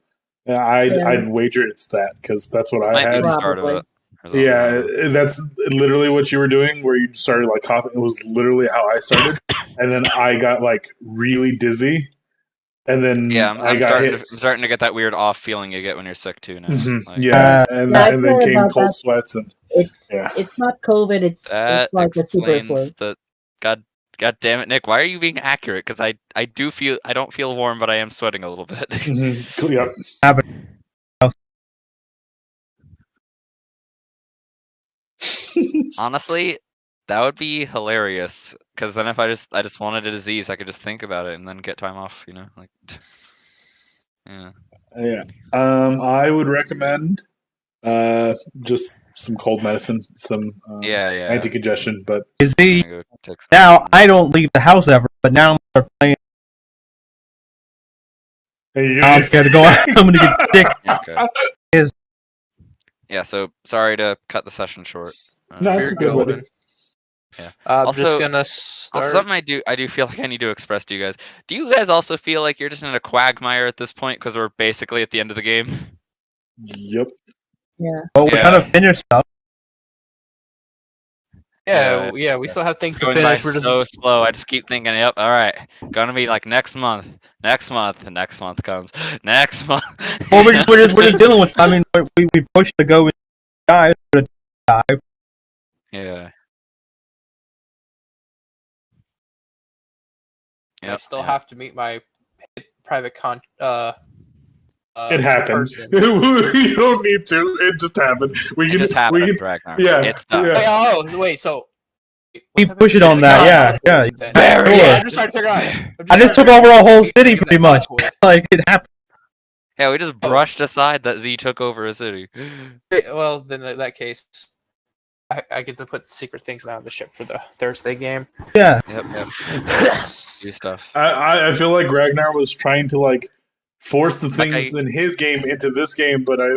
I'd wager it's that, because that's what I Might be had. the start of it. Yeah, that's literally what you were doing, where you started like coughing. It was literally how I started, and then I got like really dizzy, and then Yeah, I got hit. I'm starting to get that weird off feeling you get when you're sick too now. Mhm. Like, Yeah, and I then heard came about cold that. sweats, and It's yeah. it's not COVID. It's that like a super flu. explains the God damn it, Nick! Why are you being accurate? Because I don't feel warm, but I am sweating a little bit. Mhm. Yep. Honestly, that would be hilarious. Because then if I just wanted a disease, I could just think about it and then get time off. You know, like yeah. Yeah. I would recommend just some cold medicine, some Yeah. anti-congestion, but Is I'm the gonna go take some now medicine. I don't leave the house ever, but now I'm playing I'm scared to go out. I'm gonna get sick. Okay. Yeah, so sorry to cut the session short. No, it's You're okay, buddy. golden. Yeah. I'm just Also- gonna Also, start. something I do feel like I need to express to you guys. Do you guys also feel like you're just in a quagmire at this point because we're basically at the end of the game? Yep. Yeah. But we Yeah. kind of finished stuff. Yeah, we still have things to Going by finish. We're just so slow. I just keep thinking, yep, all right, gonna be like next month. Next month comes. Next month. Well, we're just dealing with. I mean, we pushed to go and die. Yeah. I still have to meet my private It happened. person. You don't need to. It just happened. It just happened, Ragnar. Yeah. It's done. Yeah. Wait, oh, wait, so Keep pushing on that. Yeah. Then. Barry! Yeah, I'm just trying to figure out. I just took over a whole city pretty much. Like it happened. Yeah, we just brushed aside that Z took over a city. Well, then in that case, I get to put secret things down on the ship for the Thursday game. Yeah. Yep. Do stuff. I feel like Ragnar was trying to like force the Like things in his game into this game, but I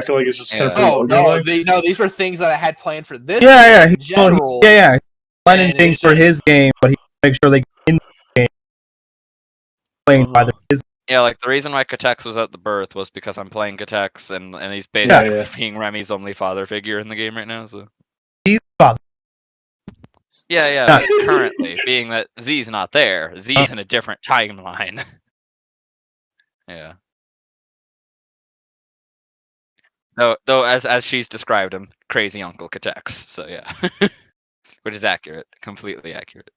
feel like it's just kind of Oh no, these were things that I had planned for this. Yeah. In general. Planning things for his game, but he make sure they get in the game. Playing by his. Yeah, like the reason why Katex was at the birth was because I'm playing Katex, and he's basically being Remy's only father figure in the game right now. So he's father. Yeah. Currently, being that Z's not there, Z's in a different timeline. Yeah. Though, as she's described him, crazy Uncle Katex. So yeah, which is accurate, completely accurate.